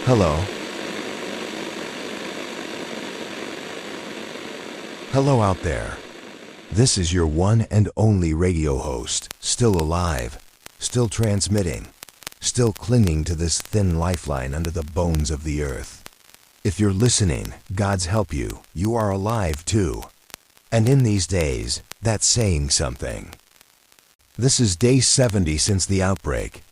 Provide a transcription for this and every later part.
Hello? Hello out there. This is your one and only radio host, still alive, still transmitting, still clinging to this thin lifeline under the bones of the earth. If you're listening, God's help you. You are alive too. And in these days, that's saying something. This is day 70 since the outbreak.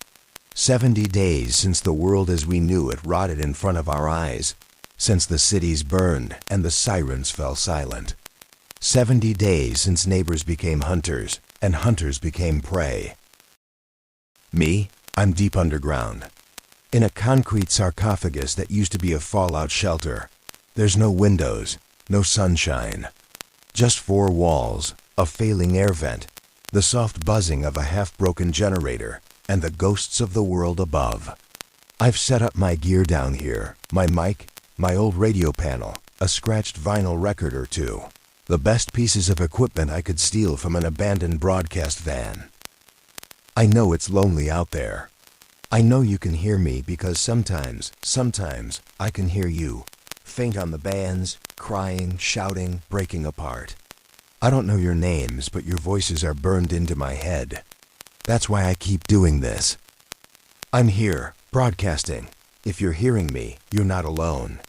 70 days since the world as we knew it rotted in front of our eyes, since the cities burned and the sirens fell silent. 70 days since neighbors became hunters and hunters became prey. Me, I'm deep underground. In a concrete sarcophagus that used to be a fallout shelter. There's no windows, no sunshine. Just four walls, a failing air vent, the soft buzzing of a half-broken generator, and the ghosts of the world above. I've set up my gear down here, my mic, my old radio panel, a scratched vinyl record or two. The best pieces of equipment I could steal from an abandoned broadcast van. I know it's lonely out there. I know you can hear me because sometimes I can hear you. Faint on the bands, crying, shouting, breaking apart. I don't know your names, but your voices are burned into my head. That's why I keep doing this. I'm here, broadcasting. If you're hearing me, you're not alone.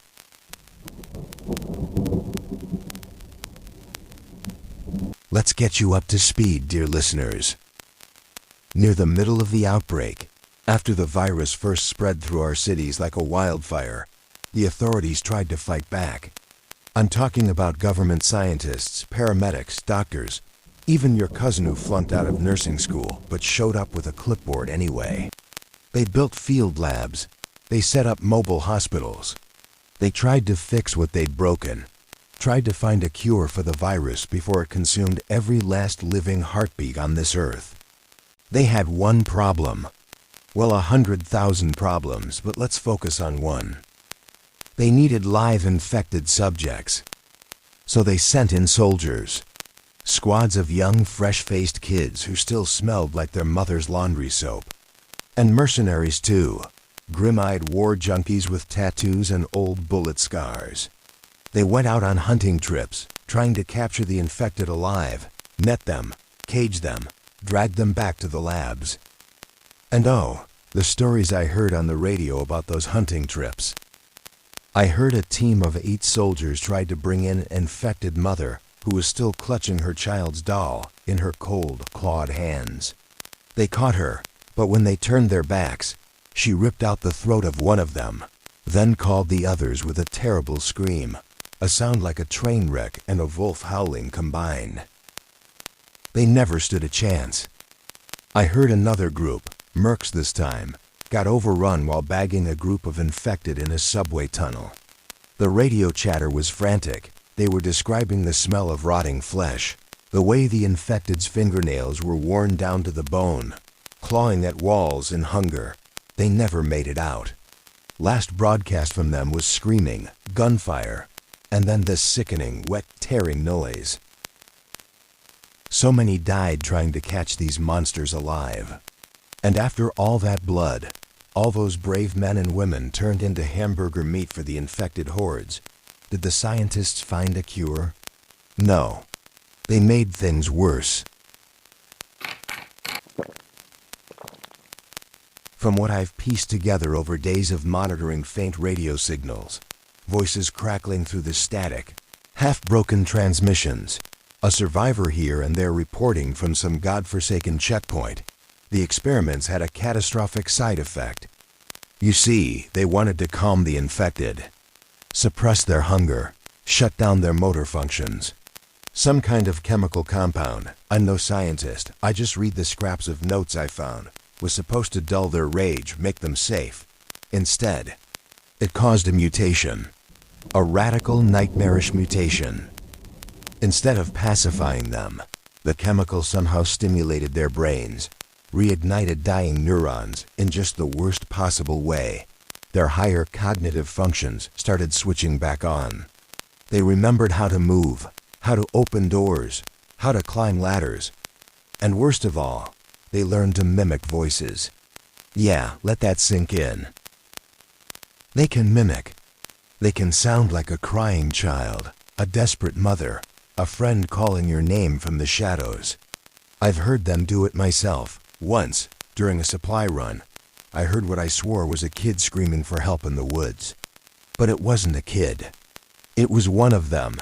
Let's get you up to speed, dear listeners. Near the middle of the outbreak, after the virus first spread through our cities like a wildfire, the authorities tried to fight back. I'm talking about government scientists, paramedics, doctors, even your cousin who flunked out of nursing school but showed up with a clipboard anyway. They built field labs. They set up mobile hospitals. They tried to fix what they'd broken, tried to find a cure for the virus before it consumed every last living heartbeat on this earth. They had one problem. Well, 100,000 problems, but let's focus on one. They needed live infected subjects. So they sent in soldiers. Squads of young, fresh-faced kids who still smelled like their mother's laundry soap. And mercenaries too. Grim-eyed war junkies with tattoos and old bullet scars. They went out on hunting trips, trying to capture the infected alive, net them, cage them, drag them back to the labs. And oh, the stories I heard on the radio about those hunting trips. I heard a team of 8 soldiers tried to bring in an infected mother who was still clutching her child's doll in her cold, clawed hands. They caught her, but when they turned their backs, she ripped out the throat of one of them, then called the others with a terrible scream, a sound like a train wreck and a wolf howling combined. They never stood a chance. I heard another group, mercs this time, got overrun while bagging a group of infected in a subway tunnel. The radio chatter was frantic. They were describing the smell of rotting flesh, the way the infected's fingernails were worn down to the bone, clawing at walls in hunger. They never made it out. Last broadcast from them was screaming, gunfire, and then this sickening, wet, tearing noise. So many died trying to catch these monsters alive. And after all that blood, all those brave men and women turned into hamburger meat for the infected hordes, did the scientists find a cure? No. They made things worse. From what I've pieced together over days of monitoring faint radio signals, voices crackling through the static, half-broken transmissions, a survivor here and there reporting from some godforsaken checkpoint, the experiments had a catastrophic side effect. You see, they wanted to calm the infected, suppress their hunger, shut down their motor functions. Some kind of chemical compound, I'm no scientist, I just read the scraps of notes I found, was supposed to dull their rage, make them safe. Instead, it caused a mutation. A radical, nightmarish mutation. Instead of pacifying them, the chemical somehow stimulated their brains, reignited dying neurons in just the worst possible way. Their higher cognitive functions started switching back on. They remembered how to move, how to open doors, how to climb ladders. And worst of all, they learned to mimic voices. Yeah, let that sink in. They can mimic. They can sound like a crying child, a desperate mother, a friend calling your name from the shadows. I've heard them do it myself. Once, during a supply run, I heard what I swore was a kid screaming for help in the woods. But it wasn't a kid. It was one of them,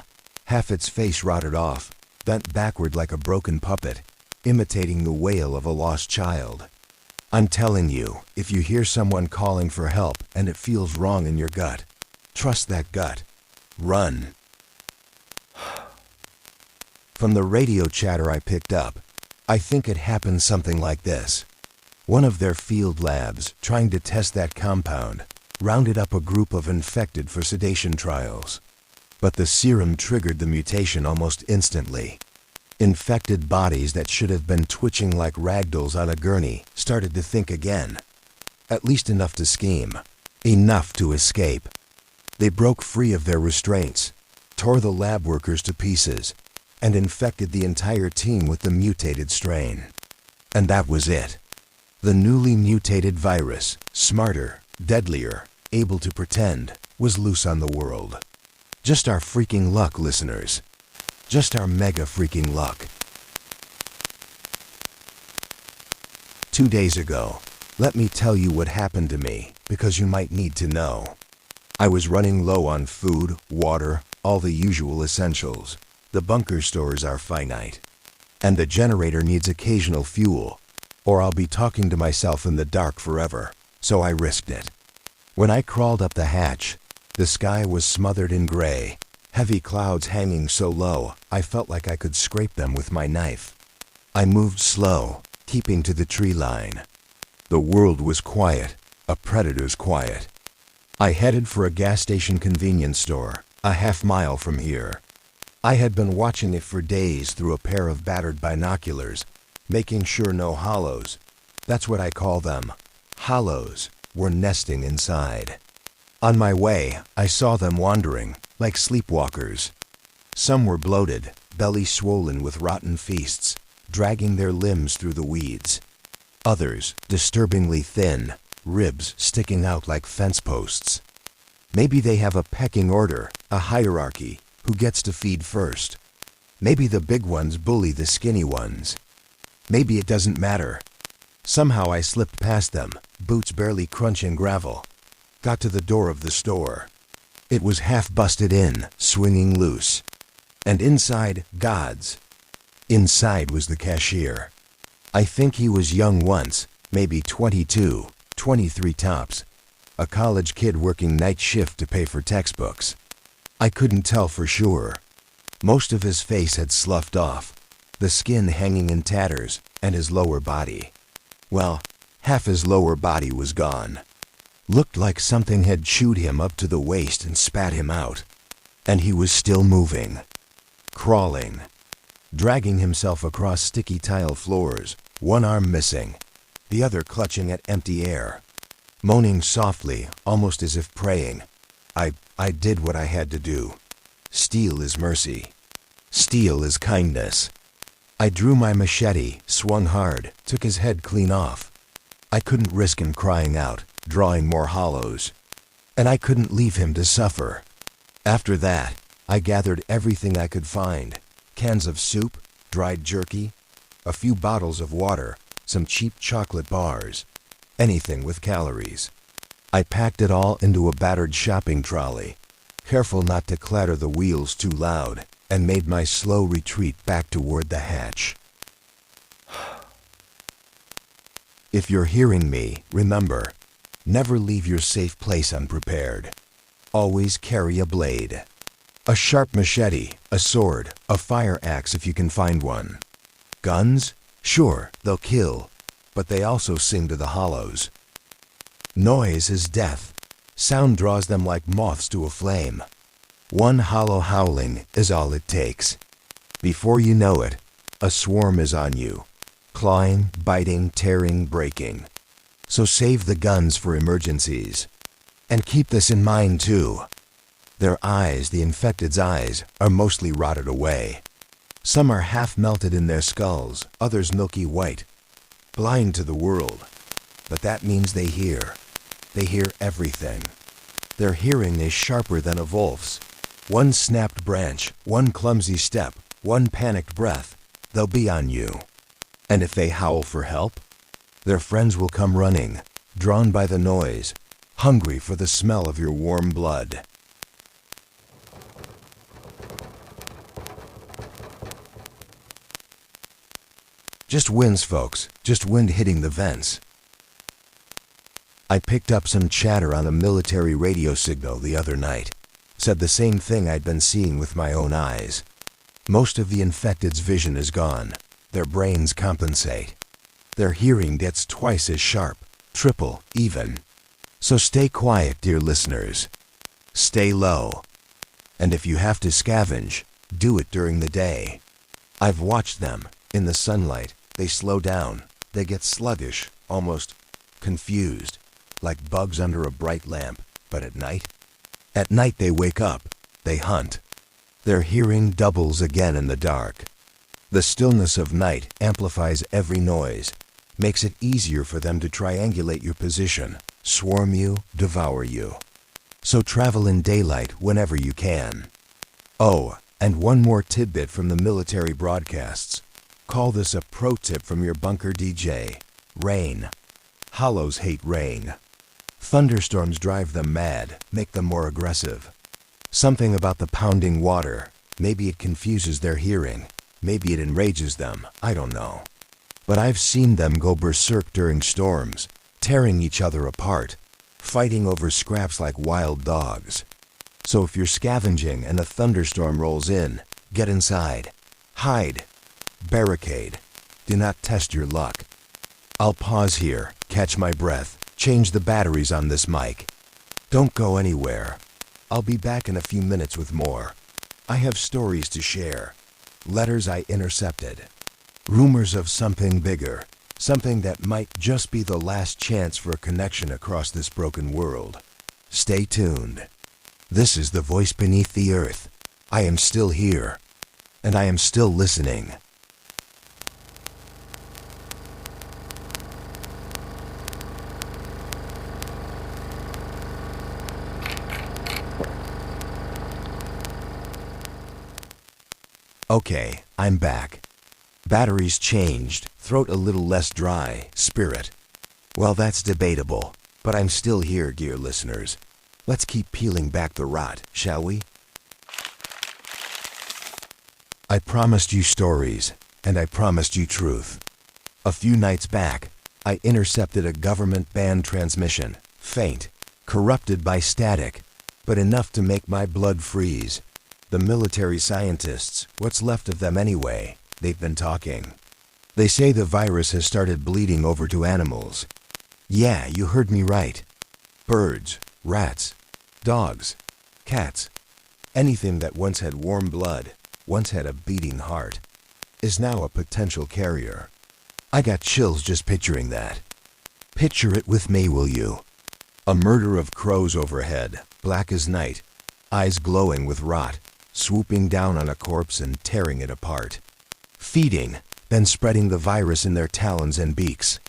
half its face rotted off, bent backward like a broken puppet, imitating the wail of a lost child. I'm telling you, if you hear someone calling for help and it feels wrong in your gut, trust that gut. Run. From the radio chatter I picked up, I think it happened something like this. One of their field labs, trying to test that compound, rounded up a group of infected for sedation trials. But the serum triggered the mutation almost instantly. Infected bodies that should have been twitching like ragdolls on a gurney started to think again. At least enough to scheme. Enough to escape. They broke free of their restraints, tore the lab workers to pieces, and infected the entire team with the mutated strain. And that was it. The newly mutated virus, smarter, deadlier, able to pretend, was loose on the world. Just our freaking luck, listeners. Just our mega freaking luck. 2 days ago, let me tell you what happened to me, because you might need to know. I was running low on food, water, all the usual essentials. The bunker stores are finite. And the generator needs occasional fuel, or I'll be talking to myself in the dark forever, so I risked it. When I crawled up the hatch, the sky was smothered in gray, heavy clouds hanging so low I felt like I could scrape them with my knife. I moved slow, keeping to the tree line. The world was quiet, a predator's quiet. I headed for a gas station convenience store, a half-mile from here. I had been watching it for days through a pair of battered binoculars, making sure no hollows, that's what I call them, hollows, were nesting inside. On my way, I saw them wandering, like sleepwalkers. Some were bloated, belly swollen with rotten feasts, dragging their limbs through the weeds. Others, disturbingly thin, ribs sticking out like fence posts. Maybe they have a pecking order, a hierarchy, who gets to feed first. Maybe the big ones bully the skinny ones. Maybe it doesn't matter. Somehow I slipped past them, boots barely crunching gravel. Got to the door of the store. It was half busted in, swinging loose. And inside, gods. Inside was the cashier. I think he was young once, maybe 22, 23 tops. A college kid working night shift to pay for textbooks. I couldn't tell for sure. Most of his face had sloughed off, the skin hanging in tatters, and his lower body. Well, half his lower body was gone. Looked like something had chewed him up to the waist and spat him out. And he was still moving. Crawling. Dragging himself across sticky tile floors, one arm missing, the other clutching at empty air. Moaning softly, almost as if praying. I did what I had to do. Steel is mercy. Steel is kindness. I drew my machete, swung hard, took his head clean off. I couldn't risk him crying out, drawing more hollows. And I couldn't leave him to suffer. After that, I gathered everything I could find. Cans of soup, dried jerky, a few bottles of water, some cheap chocolate bars. Anything with calories. I packed it all into a battered shopping trolley, careful not to clatter the wheels too loud, and made my slow retreat back toward the hatch. If you're hearing me, remember, never leave your safe place unprepared. Always carry a blade. A sharp machete, a sword, a fire axe if you can find one. Guns? Sure, they'll kill, but they also sing to the hollows. Noise is death. Sound draws them like moths to a flame. One hollow howling is all it takes. Before you know it, a swarm is on you. Clawing, biting, tearing, breaking. So save the guns for emergencies. And keep this in mind too. Their eyes, the infected's eyes, are mostly rotted away. Some are half melted in their skulls, others milky white. Blind to the world. But that means they hear. They hear everything. Their hearing is sharper than a wolf's. One snapped branch, one clumsy step, one panicked breath, they'll be on you. And if they howl for help, their friends will come running, drawn by the noise, hungry for the smell of your warm blood. Just winds, folks, just wind hitting the vents. I picked up some chatter on a military radio signal the other night. Said the same thing I'd been seeing with my own eyes. Most of the infected's vision is gone. Their brains compensate. Their hearing gets twice as sharp, triple, even. So stay quiet, dear listeners. Stay low. And if you have to scavenge, do it during the day. I've watched them. In the sunlight, they slow down. They get sluggish, almost confused, like bugs under a bright lamp. But at night they wake up. They hunt. Their hearing doubles again in the dark. The stillness of night amplifies every noise, makes it easier for them to triangulate your position, swarm you, devour you. So travel in daylight whenever you can. Oh, and one more tidbit from the military broadcasts. Call this a pro tip from your bunker DJ. Rain. Hollows hate rain. Thunderstorms drive them mad, make them more aggressive. Something about the pounding water. Maybe it confuses their hearing. Maybe it enrages them. I don't know. But I've seen them go berserk during storms, tearing each other apart, fighting over scraps like wild dogs. So if you're scavenging and a thunderstorm rolls in, get inside. Hide. Barricade. Do not test your luck. I'll pause here, catch my breath, change the batteries on this mic. Don't go anywhere. I'll be back in a few minutes with more. I have stories to share. Letters I intercepted. Rumors of something bigger. Something that might just be the last chance for a connection across this broken world. Stay tuned. This is the voice beneath the earth. I am still here. And I am still listening. Okay, I'm back. Batteries changed, throat a little less dry, spirit. Well, that's debatable, but I'm still here, dear listeners. Let's keep peeling back the rot, shall we? I promised you stories, and I promised you truth. A few nights back, I intercepted a government-banned transmission, faint, corrupted by static, but enough to make my blood freeze. The military scientists, what's left of them anyway, they've been talking. They say the virus has started bleeding over to animals. Yeah, you heard me right. Birds, rats, dogs, cats, anything that once had warm blood, once had a beating heart, is now a potential carrier. I got chills just picturing that. Picture it with me, will you? A murder of crows overhead, black as night, eyes glowing with rot, swooping down on a corpse and tearing it apart. Feeding, then spreading the virus in their talons and beaks.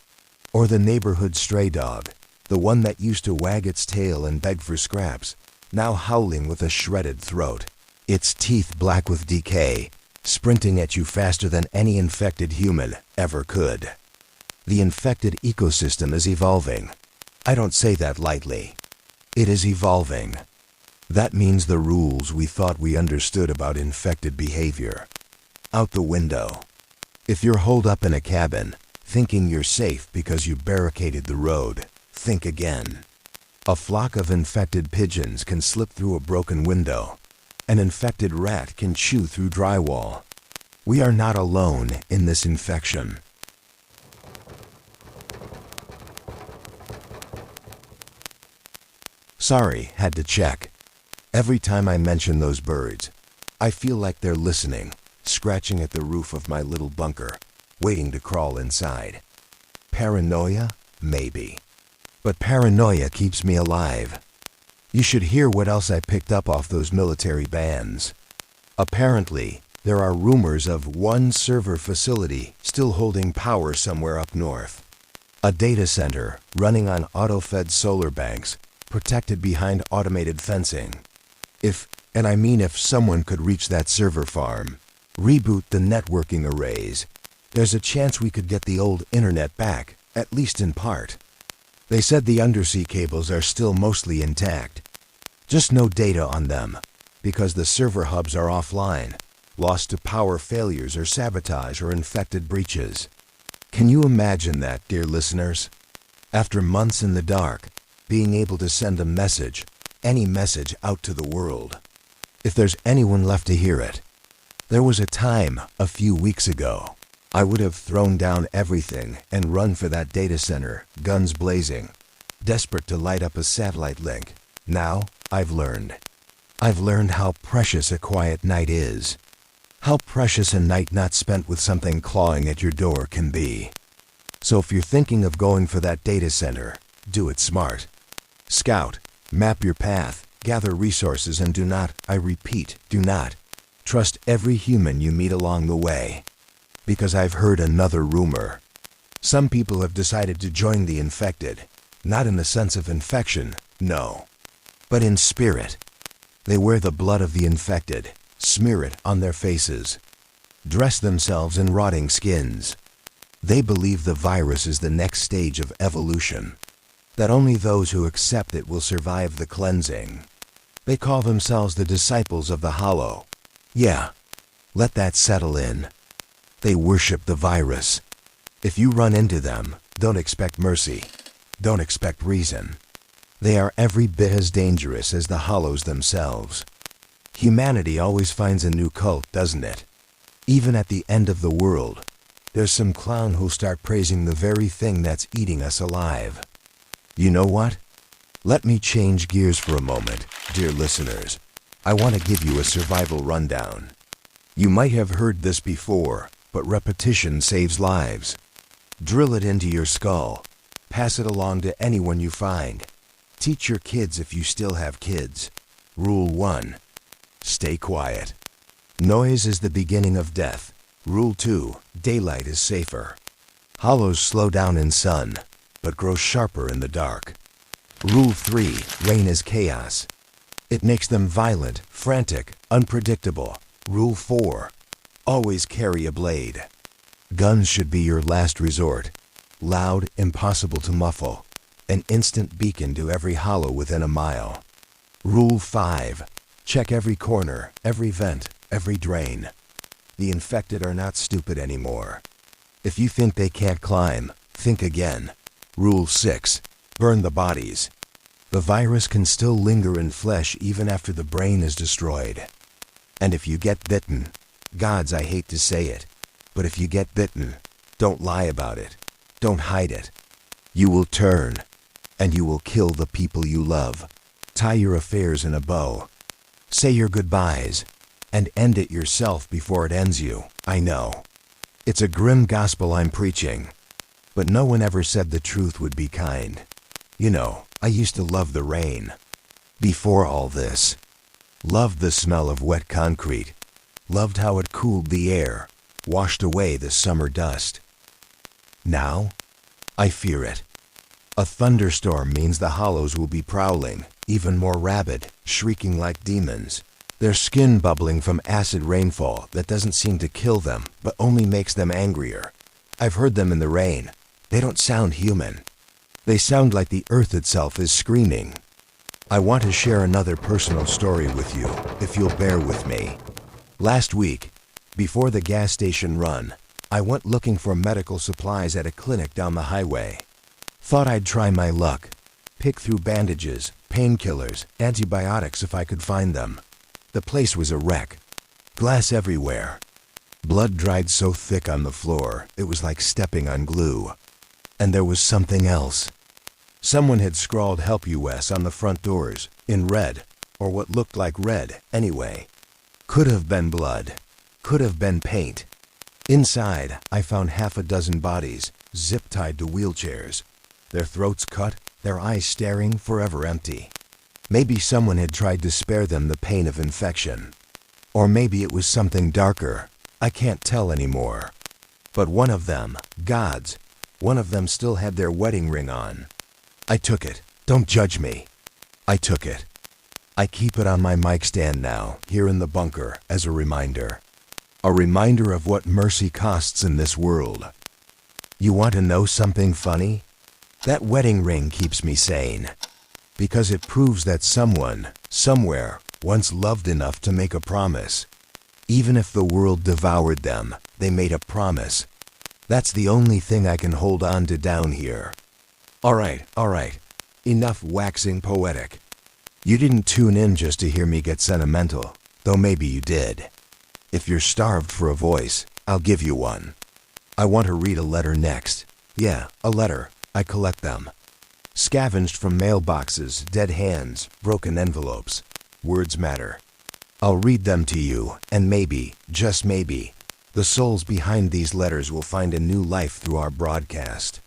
Or the neighborhood stray dog, the one that used to wag its tail and beg for scraps, now howling with a shredded throat, its teeth black with decay, sprinting at you faster than any infected human ever could. The infected ecosystem is evolving. I don't say that lightly. It is evolving. That means the rules we thought we understood about infected behavior. Out the window. If you're holed up in a cabin, thinking you're safe because you barricaded the road, think again. A flock of infected pigeons can slip through a broken window. An infected rat can chew through drywall. We are not alone in this infection. Sorry, had to check. Every time I mention those birds, I feel like they're listening, scratching at the roof of my little bunker, waiting to crawl inside. Paranoia? Maybe. But paranoia keeps me alive. You should hear what else I picked up off those military bands. Apparently, there are rumors of one server facility still holding power somewhere up north. A data center running on auto-fed solar banks protected behind automated fencing. If, and I mean if someone could reach that server farm, reboot the networking arrays, there's a chance we could get the old internet back, at least in part. They said the undersea cables are still mostly intact. Just no data on them, because the server hubs are offline, lost to power failures or sabotage or infected breaches. Can you imagine that, dear listeners? After months in the dark, being able to send a message, any message, out to the world. If there's anyone left to hear it. There was a time, a few weeks ago, I would have thrown down everything and run for that data center, guns blazing, desperate to light up a satellite link. Now, I've learned how precious a quiet night is. How precious a night not spent with something clawing at your door can be. So if you're thinking of going for that data center, do it smart. Scout, map your path, gather resources, and do not, I repeat, do not, trust every human you meet along the way. Because I've heard another rumor. Some people have decided to join the infected, not in the sense of infection, no, but in spirit. They wear the blood of the infected, smear it on their faces, dress themselves in rotting skins. They believe the virus is the next stage of evolution, that only those who accept it will survive the cleansing. They call themselves the disciples of the hollow. Yeah, let that settle in. They worship the virus. If you run into them, don't expect mercy. Don't expect reason. They are every bit as dangerous as the hollows themselves. Humanity always finds a new cult, doesn't it? Even at the end of the world, there's some clown who'll start praising the very thing that's eating us alive. You know what? Let me change gears for a moment, dear listeners. I want to give you a survival rundown. You might have heard this before, but repetition saves lives. Drill it into your skull. Pass it along to anyone you find. Teach your kids if you still have kids. Rule 1. Stay quiet. Noise is the beginning of death. Rule 2. Daylight is safer. Hollows slow down in sun, but grow sharper in the dark. Rule 3. Rain is chaos. It makes them violent, frantic, unpredictable. Rule 4. Always carry a blade. Guns should be your last resort. Loud, impossible to muffle. An instant beacon to every hollow within a mile. Rule 5. Check every corner, every vent, every drain. The infected are not stupid anymore. If you think they can't climb, think again. Rule 6. Burn the bodies. The virus can still linger in flesh even after the brain is destroyed. And if you get bitten, gods, I hate to say it, but if you get bitten, don't lie about it. Don't hide it. You will turn, and you will kill the people you love. Tie your affairs in a bow. Say your goodbyes, and end it yourself before it ends you. I know. It's a grim gospel I'm preaching, but no one ever said the truth would be kind. You know, I used to love the rain. Before all this. Loved the smell of wet concrete. Loved how it cooled the air, washed away the summer dust. Now, I fear it. A thunderstorm means the hollows will be prowling, even more rabid, shrieking like demons. Their skin bubbling from acid rainfall that doesn't seem to kill them, but only makes them angrier. I've heard them in the rain. They don't sound human. They sound like the earth itself is screaming. I want to share another personal story with you, if you'll bear with me. Last week, before the gas station run, I went looking for medical supplies at a clinic down the highway. Thought I'd try my luck, pick through bandages, painkillers, antibiotics if I could find them. The place was a wreck. Glass everywhere. Blood dried so thick on the floor, it was like stepping on glue. And there was something else. Someone had scrawled "Help US" on the front doors, in red, or what looked like red, anyway. Could have been blood. Could have been paint. Inside, I found half a dozen bodies, zip-tied to wheelchairs. Their throats cut, their eyes staring, forever empty. Maybe someone had tried to spare them the pain of infection. Or maybe it was something darker. I can't tell anymore. But one of them, gods, one of them still had their wedding ring on. I took it. Don't judge me. I took it. I keep it on my mic stand now, here in the bunker, as a reminder. A reminder of what mercy costs in this world. You want to know something funny? That wedding ring keeps me sane. Because it proves that someone, somewhere, once loved enough to make a promise. Even if the world devoured them, they made a promise. That's the only thing I can hold on to down here. All right. Enough waxing poetic. You didn't tune in just to hear me get sentimental, though maybe you did. If you're starved for a voice, I'll give you one. I want to read a letter next. Yeah, a letter. I collect them. Scavenged from mailboxes, dead hands, broken envelopes. Words matter. I'll read them to you, and maybe, just maybe, the souls behind these letters will find a new life through our broadcast.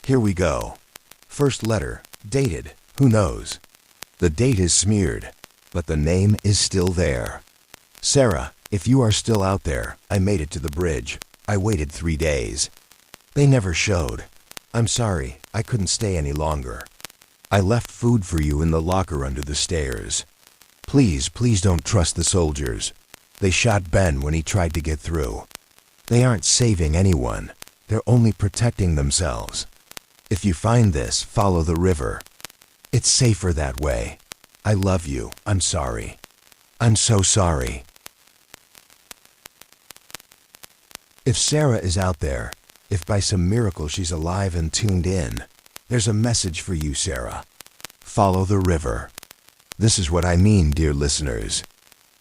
Here we go. First letter, dated, who knows? The date is smeared, but the name is still there. Sarah, if you are still out there, I made it to the bridge. I waited 3 days. They never showed. I'm sorry, I couldn't stay any longer. I left food for you in the locker under the stairs. Please don't trust the soldiers. They shot Ben when he tried to get through. They aren't saving anyone. They're only protecting themselves. If you find this, follow the river. It's safer that way. I love you. I'm sorry. I'm so sorry. If Sarah is out there, if by some miracle she's alive and tuned in, there's a message for you, Sarah. Follow the river. This is what I mean, dear listeners.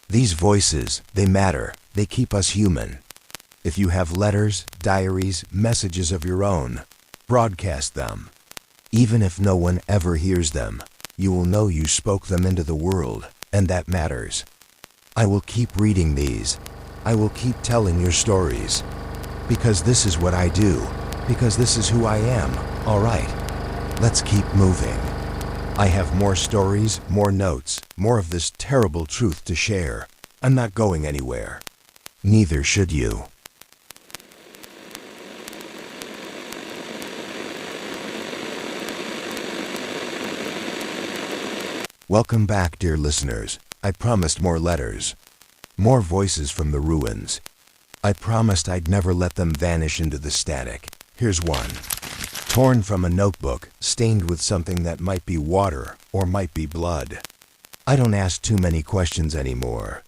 These voices, they matter. They keep us human. If you have letters, diaries, messages of your own, broadcast them. Even if no one ever hears them, you will know you spoke them into the world, and that matters. I will keep reading these. I will keep telling your stories. Because this is what I do. Because this is who I am. All right. Let's keep moving. I have more stories, more notes, more of this terrible truth to share. I'm not going anywhere. Neither should you. Welcome back, dear listeners. I promised more letters. More voices from the ruins. I promised I'd never let them vanish into the static. Here's one. Torn from a notebook, stained with something that might be water or might be blood. I don't ask too many questions anymore.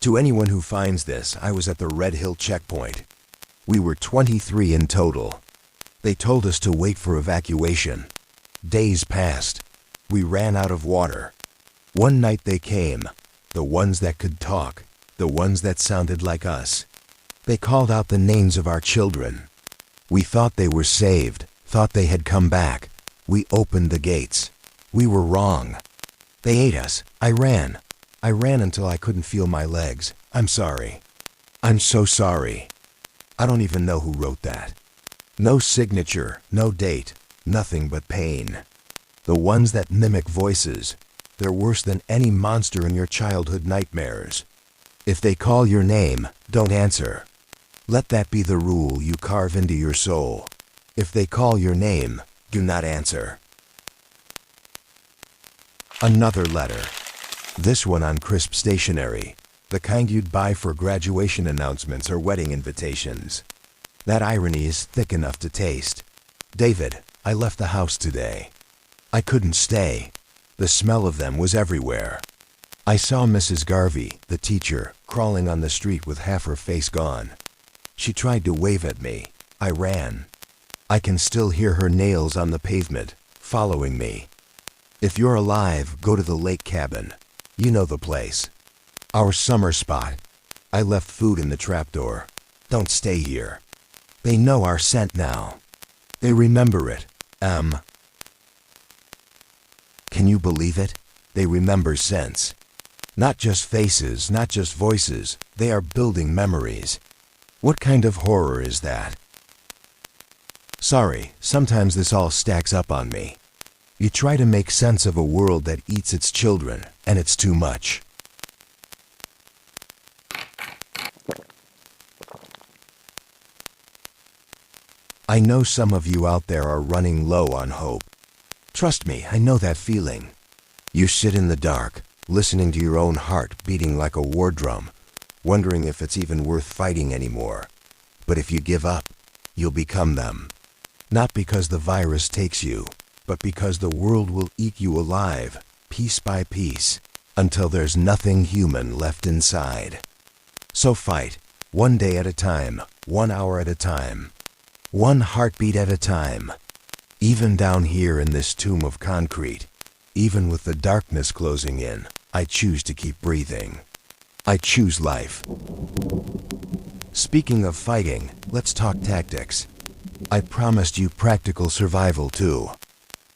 To anyone who finds this, I was at the Red Hill checkpoint. We were 23 in total. They told us to wait for evacuation. Days passed. We ran out of water. One night they came. The ones that could talk. The ones that sounded like us. They called out the names of our children. We thought they were saved, thought they had come back. We opened the gates. We were wrong. They ate us. I ran. I ran until I couldn't feel my legs. I'm sorry. I'm so sorry. I don't even know who wrote that. No signature, no date, nothing but pain. The ones that mimic voices, they're worse than any monster in your childhood nightmares. If they call your name, don't answer. Let that be the rule you carve into your soul. If they call your name, do not answer. Another letter. This one on crisp stationery, the kind you'd buy for graduation announcements or wedding invitations. That irony is thick enough to taste. David, I left the house today. I couldn't stay. The smell of them was everywhere. I saw Mrs. Garvey, the teacher, crawling on the street with half her face gone. She tried to wave at me. I ran. I can still hear her nails on the pavement, following me. If you're alive, go to the lake cabin. You know the place. Our summer spot. I left food in the trapdoor. Don't stay here. They know our scent now. They remember it. Can you believe it? They remember scents. Not just faces, not just voices. They are building memories. What kind of horror is that? Sorry, sometimes this all stacks up on me. You try to make sense of a world that eats its children, and it's too much. I know some of you out there are running low on hope. Trust me, I know that feeling. You sit in the dark, listening to your own heart beating like a war drum, wondering if it's even worth fighting anymore. But if you give up, you'll become them. Not because the virus takes you, but because the world will eat you alive, piece by piece, until there's nothing human left inside. So fight, one day at a time, 1 hour at a time, one heartbeat at a time. Even down here in this tomb of concrete, even with the darkness closing in, I choose to keep breathing. I choose life. Speaking of fighting, let's talk tactics. I promised you practical survival too.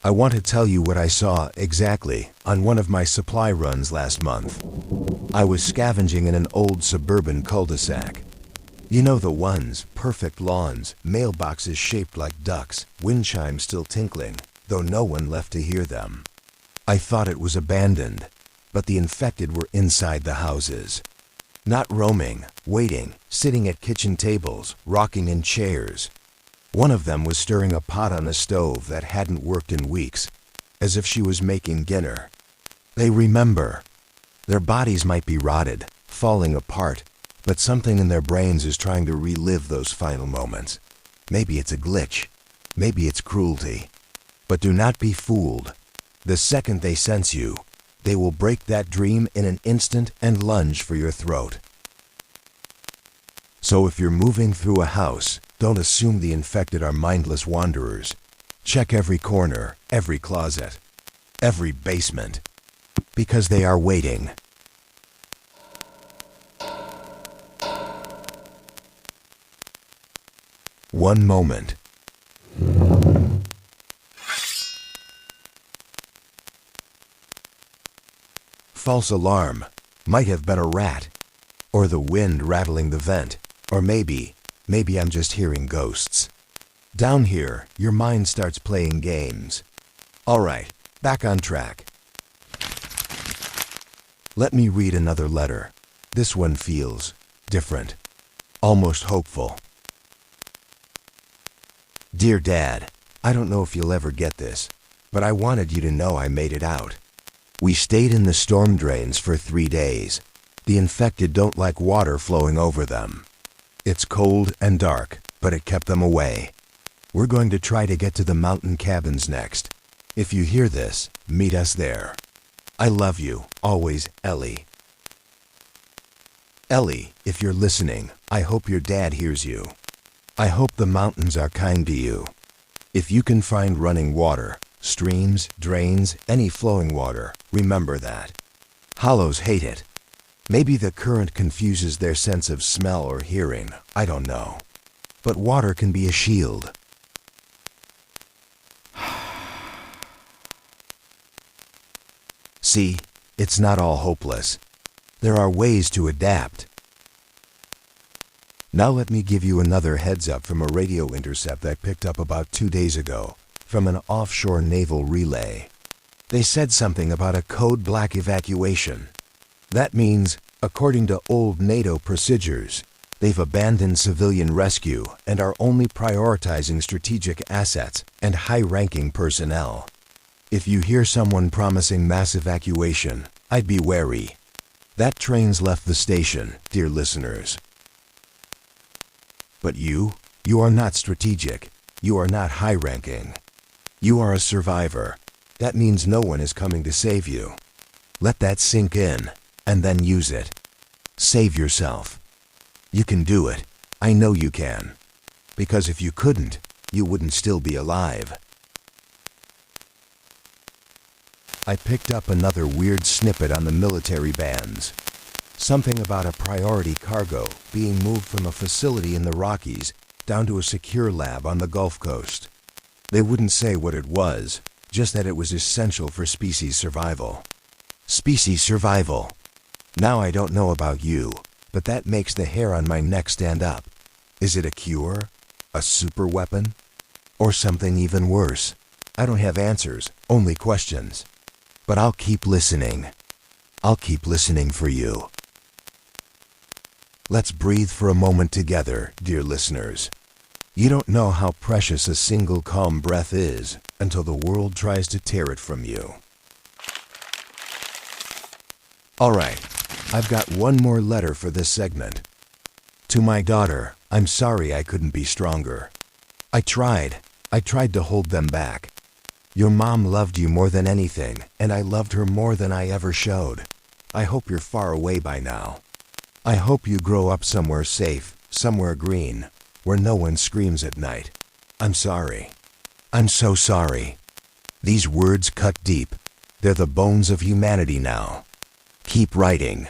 I want to tell you what I saw exactly on one of my supply runs last month. I was scavenging in an old suburban cul-de-sac. You know the ones, perfect lawns, mailboxes shaped like ducks, wind chimes still tinkling, though no one left to hear them. I thought it was abandoned, but the infected were inside the houses. Not roaming, waiting, sitting at kitchen tables, rocking in chairs. One of them was stirring a pot on a stove that hadn't worked in weeks, as if she was making dinner. They remember. Their bodies might be rotted, falling apart, but something in their brains is trying to relive those final moments. Maybe it's a glitch. Maybe it's cruelty. But do not be fooled. The second they sense you, they will break that dream in an instant and lunge for your throat. So if you're moving through a house, don't assume the infected are mindless wanderers. Check every corner, every closet, every basement, because they are waiting. One moment. False alarm. Might have been a rat, or the wind rattling the vent, or maybe I'm just hearing ghosts. Down here, your mind starts playing games. All right, back on track. Let me read another letter. This one feels different, almost hopeful. Dear Dad, I don't know if you'll ever get this, but I wanted you to know I made it out. We stayed in the storm drains for 3 days. The infected don't like water flowing over them. It's cold and dark, but it kept them away. We're going to try to get to the mountain cabins next. If you hear this, meet us there. I love you, always, Ellie. Ellie, if you're listening, I hope your dad hears you. I hope the mountains are kind to you. If you can find running water, streams, drains, any flowing water, remember that. Hollows hate it. Maybe the current confuses their sense of smell or hearing, I don't know. But water can be a shield. See, it's not all hopeless. There are ways to adapt. Now let me give you another heads up from a radio intercept I picked up about 2 days ago from an offshore naval relay. They said something about a code black evacuation. That means, according to old NATO procedures, they've abandoned civilian rescue and are only prioritizing strategic assets and high-ranking personnel. If you hear someone promising mass evacuation, I'd be wary. That train's left the station, dear listeners. But you are not strategic. You are not high-ranking. You are a survivor. That means no one is coming to save you. Let that sink in, and then use it. Save yourself. You can do it. I know you can. Because if you couldn't, you wouldn't still be alive. I picked up another weird snippet on the military bands. Something about a priority cargo being moved from a facility in the Rockies down to a secure lab on the Gulf Coast. They wouldn't say what it was, just that it was essential for species survival. Species survival. Now I don't know about you, but that makes the hair on my neck stand up. Is it a cure? A super weapon? Or something even worse? I don't have answers, only questions. But I'll keep listening. I'll keep listening for you. Let's breathe for a moment together, dear listeners. You don't know how precious a single calm breath is until the world tries to tear it from you. All right, I've got one more letter for this segment. To my daughter, I'm sorry I couldn't be stronger. I tried to hold them back. Your mom loved you more than anything, and I loved her more than I ever showed. I hope you're far away by now. I hope you grow up somewhere safe, somewhere green, where no one screams at night. I'm sorry. I'm so sorry. These words cut deep. They're the bones of humanity now. Keep writing.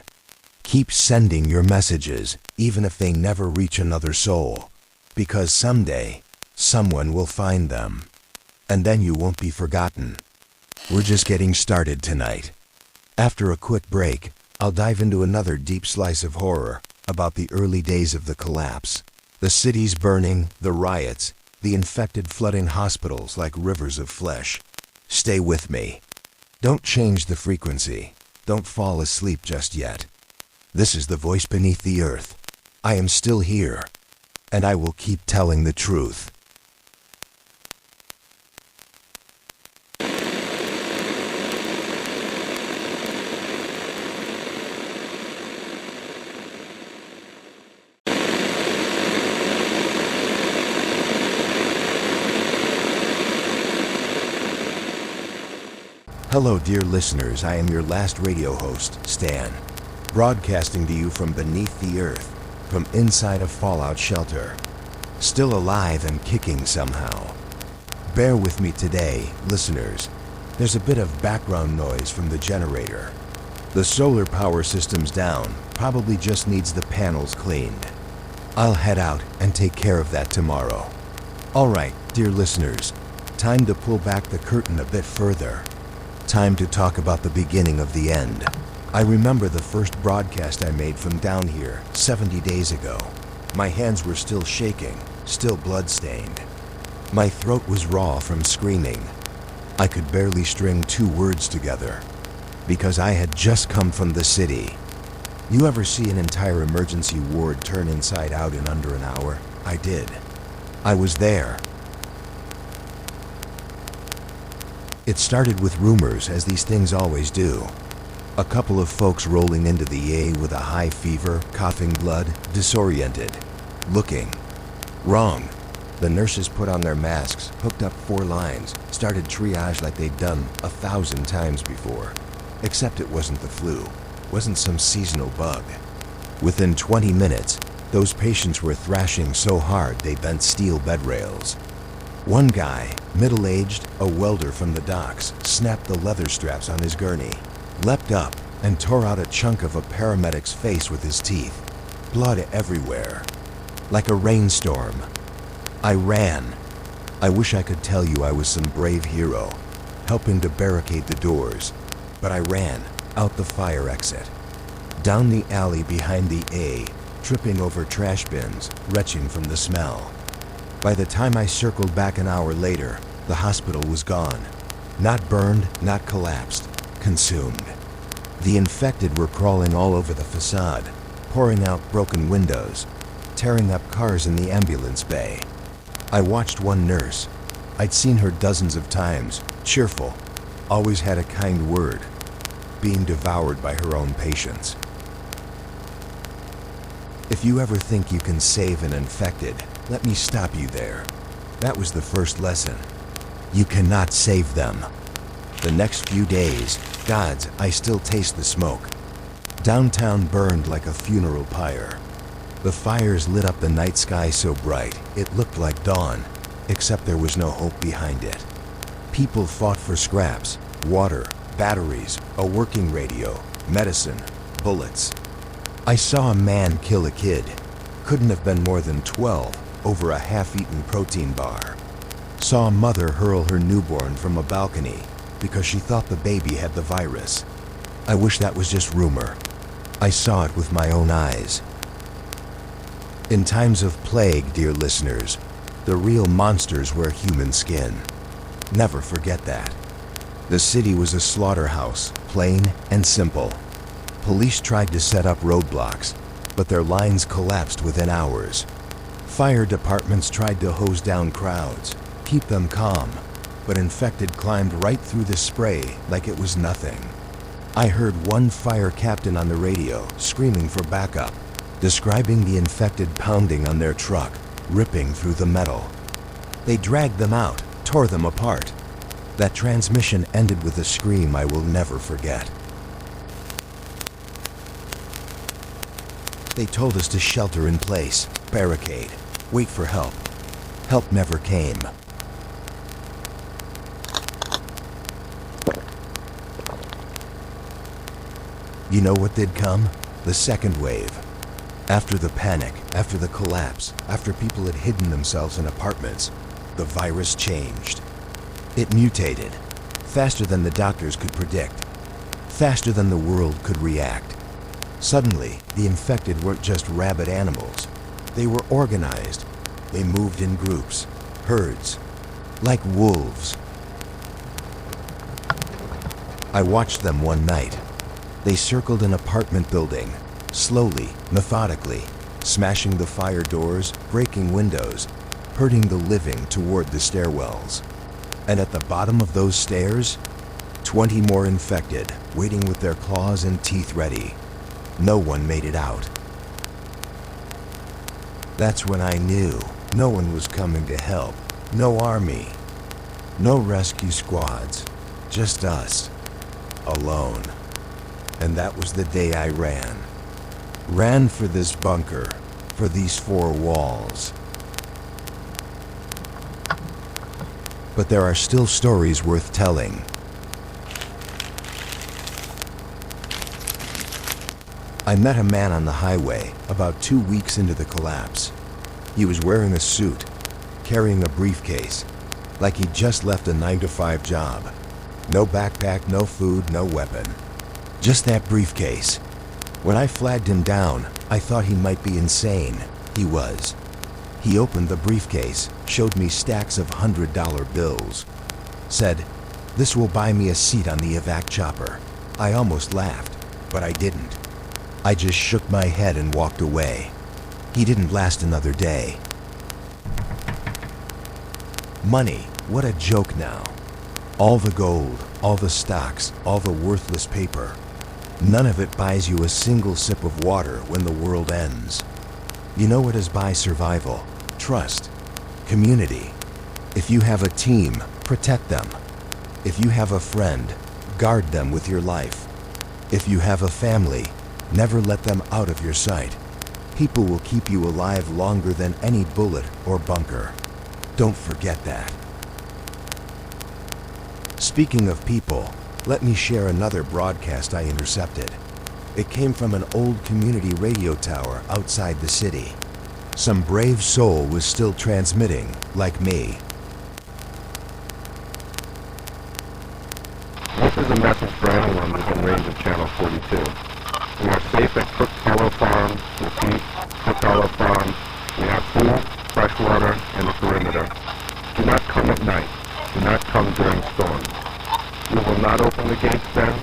Keep sending your messages, even if they never reach another soul. Because someday, someone will find them. And then you won't be forgotten. We're just getting started tonight. After a quick break, I'll dive into another deep slice of horror about the early days of the collapse. The cities burning, the riots, the infected flooding hospitals like rivers of flesh. Stay with me. Don't change the frequency. Don't fall asleep just yet. This is the voice beneath the earth. I am still here, and I will keep telling the truth. Hello dear listeners, I am your last radio host, Stan, broadcasting to you from beneath the earth, from inside a fallout shelter, still alive and kicking somehow. Bear with me today, listeners. There's a bit of background noise from the generator. The solar power system's down, probably just needs the panels cleaned. I'll head out and take care of that tomorrow. Alright, dear listeners, time to pull back the curtain a bit further. Time to talk about the beginning of the end. I remember the first broadcast I made from down here 70 days ago. My hands were still shaking, still blood-stained. My throat was raw from screaming. I could barely string 2 words together because I had just come from the city. You ever see an entire emergency ward turn inside out in under an hour? I did. I was there. It started with rumors, as these things always do. A couple of folks rolling into the A with a high fever, coughing blood, disoriented. Looking. Wrong. The nurses put on their masks, hooked up 4 lines, started triage like they'd done 1,000 times before. Except it wasn't the flu. Wasn't some seasonal bug. Within 20 minutes, those patients were thrashing so hard they bent steel bed rails. One guy, middle-aged, a welder from the docks, snapped the leather straps on his gurney, leapt up, and tore out a chunk of a paramedic's face with his teeth. Blood everywhere. Like a rainstorm. I ran. I wish I could tell you I was some brave hero, helping to barricade the doors, but I ran out the fire exit, down the alley behind the A, tripping over trash bins, retching from the smell. By the time I circled back an hour later, the hospital was gone. Not burned, not collapsed, consumed. The infected were crawling all over the facade, pouring out broken windows, tearing up cars in the ambulance bay. I watched one nurse. I'd seen her dozens of times, cheerful, always had a kind word, being devoured by her own patients. If you ever think you can save an infected, let me stop you there. That was the first lesson. You cannot save them. The next few days, gods, I still taste the smoke. Downtown burned like a funeral pyre. The fires lit up the night sky so bright, it looked like dawn, except there was no hope behind it. People fought for scraps, water, batteries, a working radio, medicine, bullets. I saw a man kill a kid. Couldn't have been more than 12, over a half-eaten protein bar. Saw a mother hurl her newborn from a balcony because she thought the baby had the virus. I wish that was just rumor. I saw it with my own eyes. In times of plague, dear listeners, the real monsters wear human skin. Never forget that. The city was a slaughterhouse, plain and simple. Police tried to set up roadblocks, but their lines collapsed within hours. Fire departments tried to hose down crowds, keep them calm, but infected climbed right through the spray like it was nothing. I heard one fire captain on the radio screaming for backup, describing the infected pounding on their truck, ripping through the metal. They dragged them out, tore them apart. That transmission ended with a scream I will never forget. They told us to shelter in place, barricade, wait for help. Help never came. You know what did come? The second wave. After the panic, after the collapse, after people had hidden themselves in apartments, the virus changed. It mutated, faster than the doctors could predict, faster than the world could react. Suddenly, the infected weren't just rabid animals. They were organized. They moved in groups, herds, like wolves. I watched them one night. They circled an apartment building, slowly, methodically, smashing the fire doors, breaking windows, herding the living toward the stairwells. And at the bottom of those stairs, 20 more infected, waiting with their claws and teeth ready. No one made it out. That's when I knew no one was coming to help. No army, no rescue squads, just us, alone. And that was the day I ran. Ran for this bunker, for these four walls. But there are still stories worth telling. I met a man on the highway about 2 weeks into the collapse. He was wearing a suit, carrying a briefcase, like he'd just left a 9-to-5 job. No backpack, no food, no weapon. Just that briefcase. When I flagged him down, I thought he might be insane. He was. He opened the briefcase, showed me stacks of $100 bills. Said, "This will buy me a seat on the evac chopper." I almost laughed, but I didn't. I just shook my head and walked away. He didn't last another day. Money, what a joke now. All the gold, all the stocks, all the worthless paper. None of it buys you a single sip of water when the world ends. You know what does buy survival? Trust. Community. If you have a team, protect them. If you have a friend, guard them with your life. If you have a family, never let them out of your sight. People will keep you alive longer than any bullet or bunker. Don't forget that. Speaking of people, let me share another broadcast I intercepted. It came from an old community radio tower outside the city. Some brave soul was still transmitting, like me. This is a message for anyone within range of Channel 42. We are safe at Cook Hollow Farm. Repeat, Cook Hollow Farm. We have food, fresh water, and the perimeter. Do not come at night. Do not come during storms. We will not open the gates then.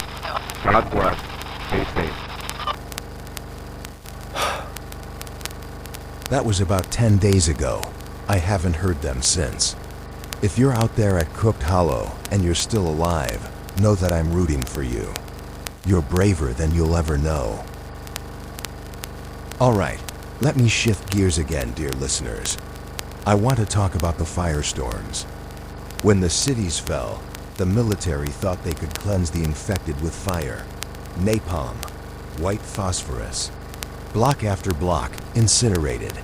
God bless. Stay safe. That was about 10 days ago. I haven't heard them since. If you're out there at Cooked Hollow and you're still alive, know that I'm rooting for you. You're braver than you'll ever know. All right, let me shift gears again, dear listeners. I want to talk about the firestorms. When the cities fell, the military thought they could cleanse the infected with fire. Napalm, white phosphorus. Block after block, incinerated.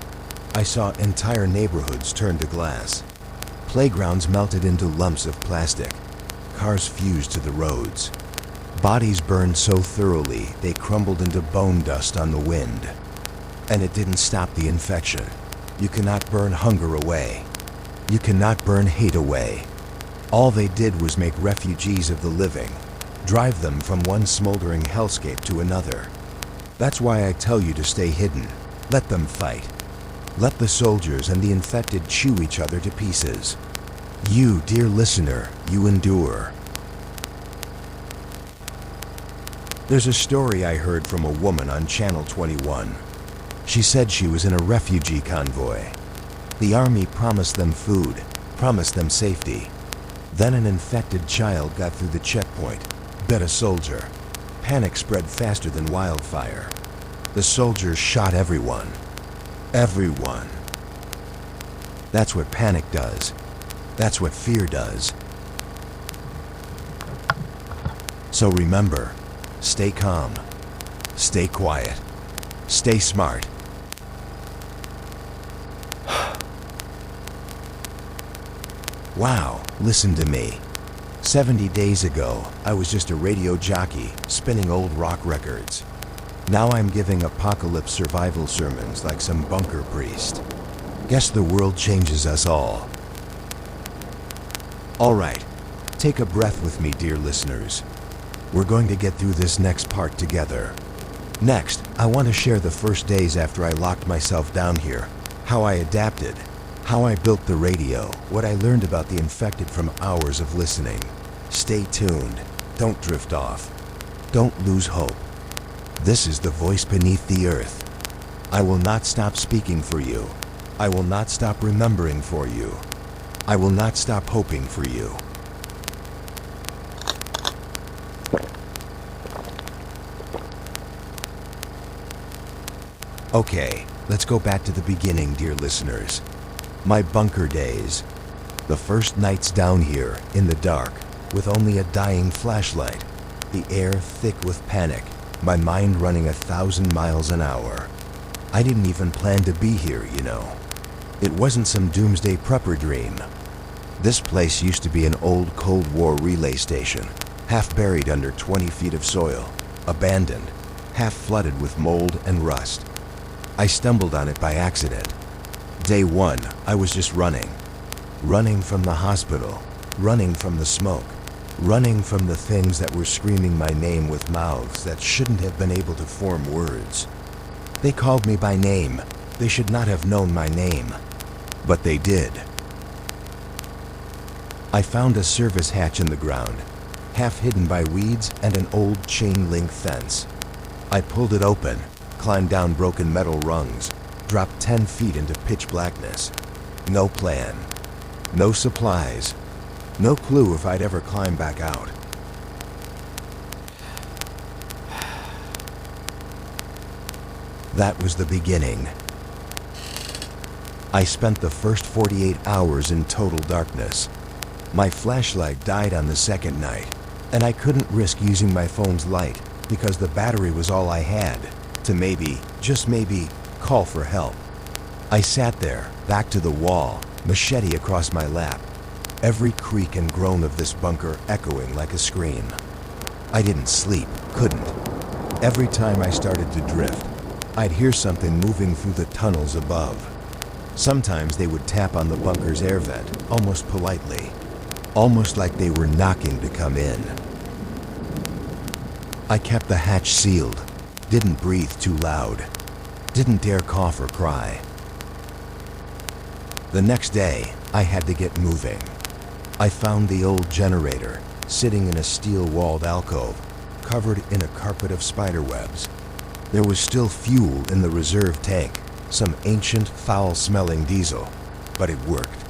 I saw entire neighborhoods turn to glass. Playgrounds melted into lumps of plastic. Cars fused to the roads. Bodies burned so thoroughly they crumbled into bone dust on the wind. And it didn't stop the infection. You cannot burn hunger away. You cannot burn hate away. All they did was make refugees of the living, drive them from one smoldering hellscape to another. That's why I tell you to stay hidden. Let them fight. Let the soldiers and the infected chew each other to pieces. You, dear listener, you endure. There's a story I heard from a woman on Channel 21. She said she was in a refugee convoy. The army promised them food, promised them safety. Then an infected child got through the checkpoint, bit a soldier. Panic spread faster than wildfire. The soldiers shot everyone. Everyone. That's what panic does. That's what fear does. So remember, stay calm, stay quiet, stay smart. Wow, listen to me. 70 days ago, I was just a radio jockey spinning old rock records. Now I'm giving apocalypse survival sermons like some bunker priest. Guess the world changes us all. All right, take a breath with me, dear listeners. We're going to get through this next part together. Next, I want to share the first days after I locked myself down here, how I adapted, how I built the radio, what I learned about the infected from hours of listening. Stay tuned. Don't drift off. Don't lose hope. This is the voice beneath the earth. I will not stop speaking for you. I will not stop remembering for you. I will not stop hoping for you. Okay, let's go back to the beginning, dear listeners. My bunker days. The first nights down here, in the dark, with only a dying flashlight. The air thick with panic, my mind running 1,000 miles an hour. I didn't even plan to be here, you know. It wasn't some doomsday prepper dream. This place used to be an old Cold War relay station, half buried under 20 feet of soil, abandoned, half flooded with mold and rust. I stumbled on it by accident. Day one, I was just running. Running from the hospital, running from the smoke, running from the things that were screaming my name with mouths that shouldn't have been able to form words. They called me by name. They should not have known my name, but they did. I found a service hatch in the ground, half hidden by weeds and an old chain-link fence. I pulled it open, climbed down broken metal rungs, dropped 10 feet into pitch blackness. No plan, no supplies, no clue if I'd ever climb back out. That was the beginning. I spent the first 48 hours in total darkness. My flashlight died on the second night, and I couldn't risk using my phone's light because the battery was all I had to maybe, just maybe, call for help. I sat there, back to the wall, machete across my lap, every creak and groan of this bunker echoing like a scream. I didn't sleep, couldn't. Every time I started to drift, I'd hear something moving through the tunnels above. Sometimes they would tap on the bunker's air vent, almost politely, almost like they were knocking to come in. I kept the hatch sealed, didn't breathe too loud, didn't dare cough or cry. The next day, I had to get moving. I found the old generator, sitting in a steel-walled alcove, covered in a carpet of spiderwebs. There was still fuel in the reserve tank, some ancient, foul-smelling diesel, but it worked.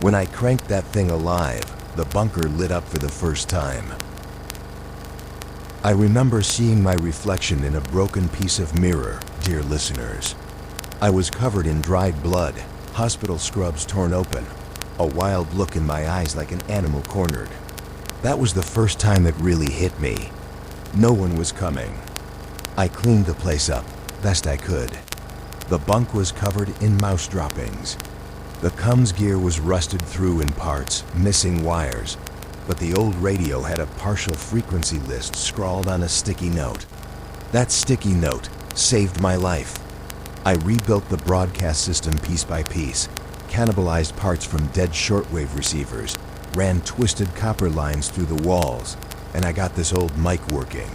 When I cranked that thing alive, the bunker lit up for the first time. I remember seeing my reflection in a broken piece of mirror, dear listeners. I was covered in dried blood, hospital scrubs torn open, a wild look in my eyes like an animal cornered. That was the first time it really hit me. No one was coming. I cleaned the place up, best I could. The bunk was covered in mouse droppings. The comms gear was rusted through in parts, missing wires, but the old radio had a partial frequency list scrawled on a sticky note. That sticky note saved my life. I rebuilt the broadcast system piece by piece, cannibalized parts from dead shortwave receivers, ran twisted copper lines through the walls, and I got this old mic working.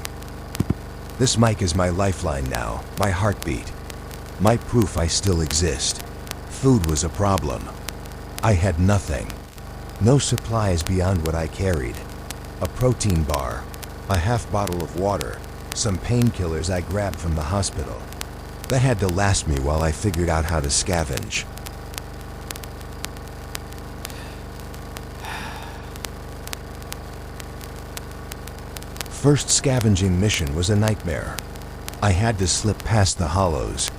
This mic is my lifeline now, my heartbeat, my proof I still exist. Food was a problem. I had nothing. No supplies beyond what I carried. A protein bar, a half bottle of water, some painkillers I grabbed from the hospital. That had to last me while I figured out how to scavenge. First scavenging mission was a nightmare. I had to slip past the hollows.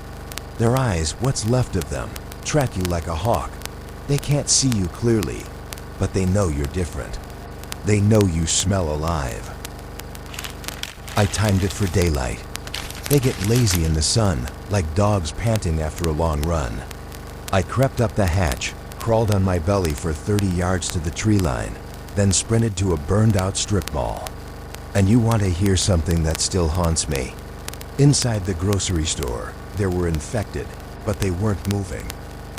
Their eyes, what's left of them, track you like a hawk. They can't see you clearly, but they know you're different. They know you smell alive. I timed it for daylight. They get lazy in the sun, like dogs panting after a long run. I crept up the hatch, crawled on my belly for 30 yards to the tree line, then sprinted to a burned-out strip mall. And you want to hear something that still haunts me? Inside the grocery store, there were infected, but they weren't moving.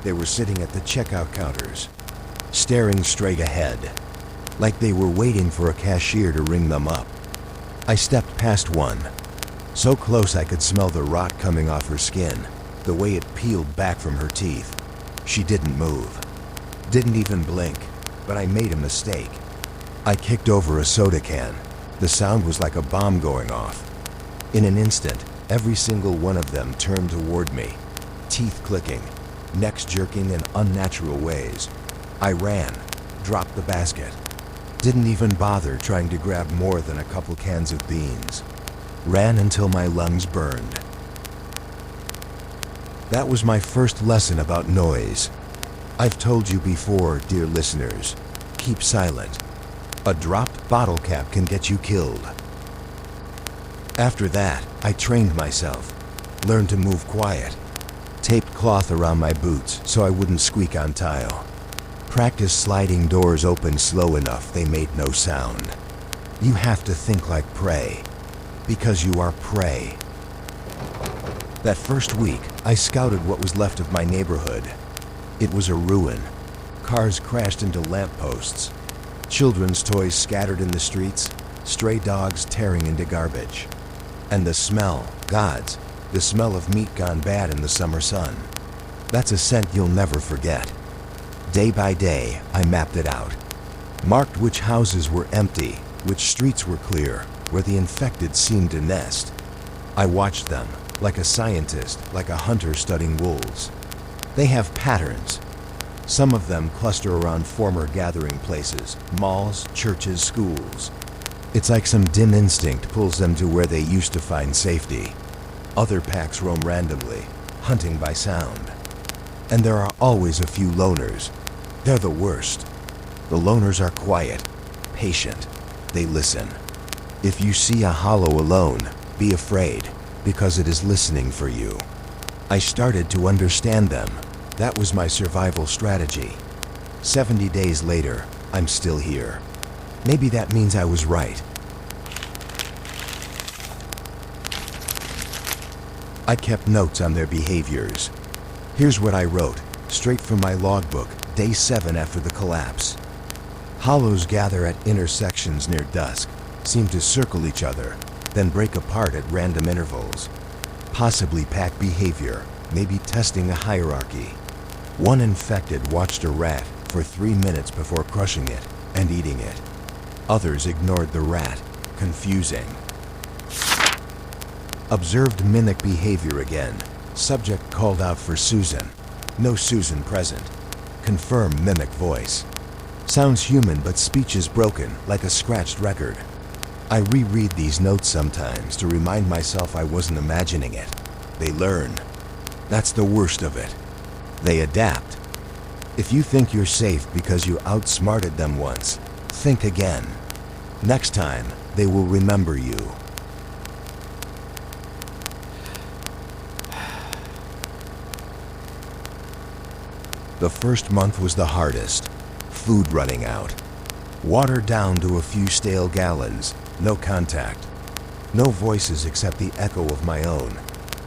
They were sitting at the checkout counters, staring straight ahead, like they were waiting for a cashier to ring them up. I stepped past one, so close I could smell the rot coming off her skin, the way it peeled back from her teeth. She didn't move, didn't even blink, but I made a mistake. I kicked over a soda can. The sound was like a bomb going off. In an instant, every single one of them turned toward me, teeth clicking, necks jerking in unnatural ways. I ran, dropped the basket. Didn't even bother trying to grab more than a couple cans of beans. Ran until my lungs burned. That was my first lesson about noise. I've told you before, dear listeners, keep silent. A dropped bottle cap can get you killed. After that, I trained myself, learned to move quiet, taped cloth around my boots so I wouldn't squeak on tile. Practiced sliding doors open slow enough they made no sound. You have to think like prey, because you are prey. That first week, I scouted what was left of my neighborhood. It was a ruin. Cars crashed into lampposts, children's toys scattered in the streets, stray dogs tearing into garbage. And the smell, gods, the smell of meat gone bad in the summer sun. That's a scent you'll never forget. Day by day, I mapped it out. Marked which houses were empty, which streets were clear, where the infected seemed to nest. I watched them, like a scientist, like a hunter studying wolves. They have patterns. Some of them cluster around former gathering places, malls, churches, schools. It's like some dim instinct pulls them to where they used to find safety. Other packs roam randomly, hunting by sound. And there are always a few loners. They're the worst. The loners are quiet, patient. They listen. If you see a hollow alone, be afraid, because it is listening for you. I started to understand them. That was my survival strategy. 70 days later, I'm still here. Maybe that means I was right. I kept notes on their behaviors. Here's what I wrote, straight from my logbook, day 7 after the collapse. Hollows gather at intersections near dusk, seem to circle each other, then break apart at random intervals. Possibly pack behavior, maybe testing a hierarchy. One infected watched a rat for 3 minutes before crushing it and eating it. Others ignored the rat, confusing. Observed mimic behavior again. Subject called out for Susan. No Susan present. Confirm mimic voice. Sounds human but speech is broken, like a scratched record. I reread these notes sometimes to remind myself I wasn't imagining it. They learn. That's the worst of it. They adapt. If you think you're safe because you outsmarted them once, think again. Next time, they will remember you. The first month was the hardest. Food running out. Water down to a few stale gallons. No contact. No voices except the echo of my own,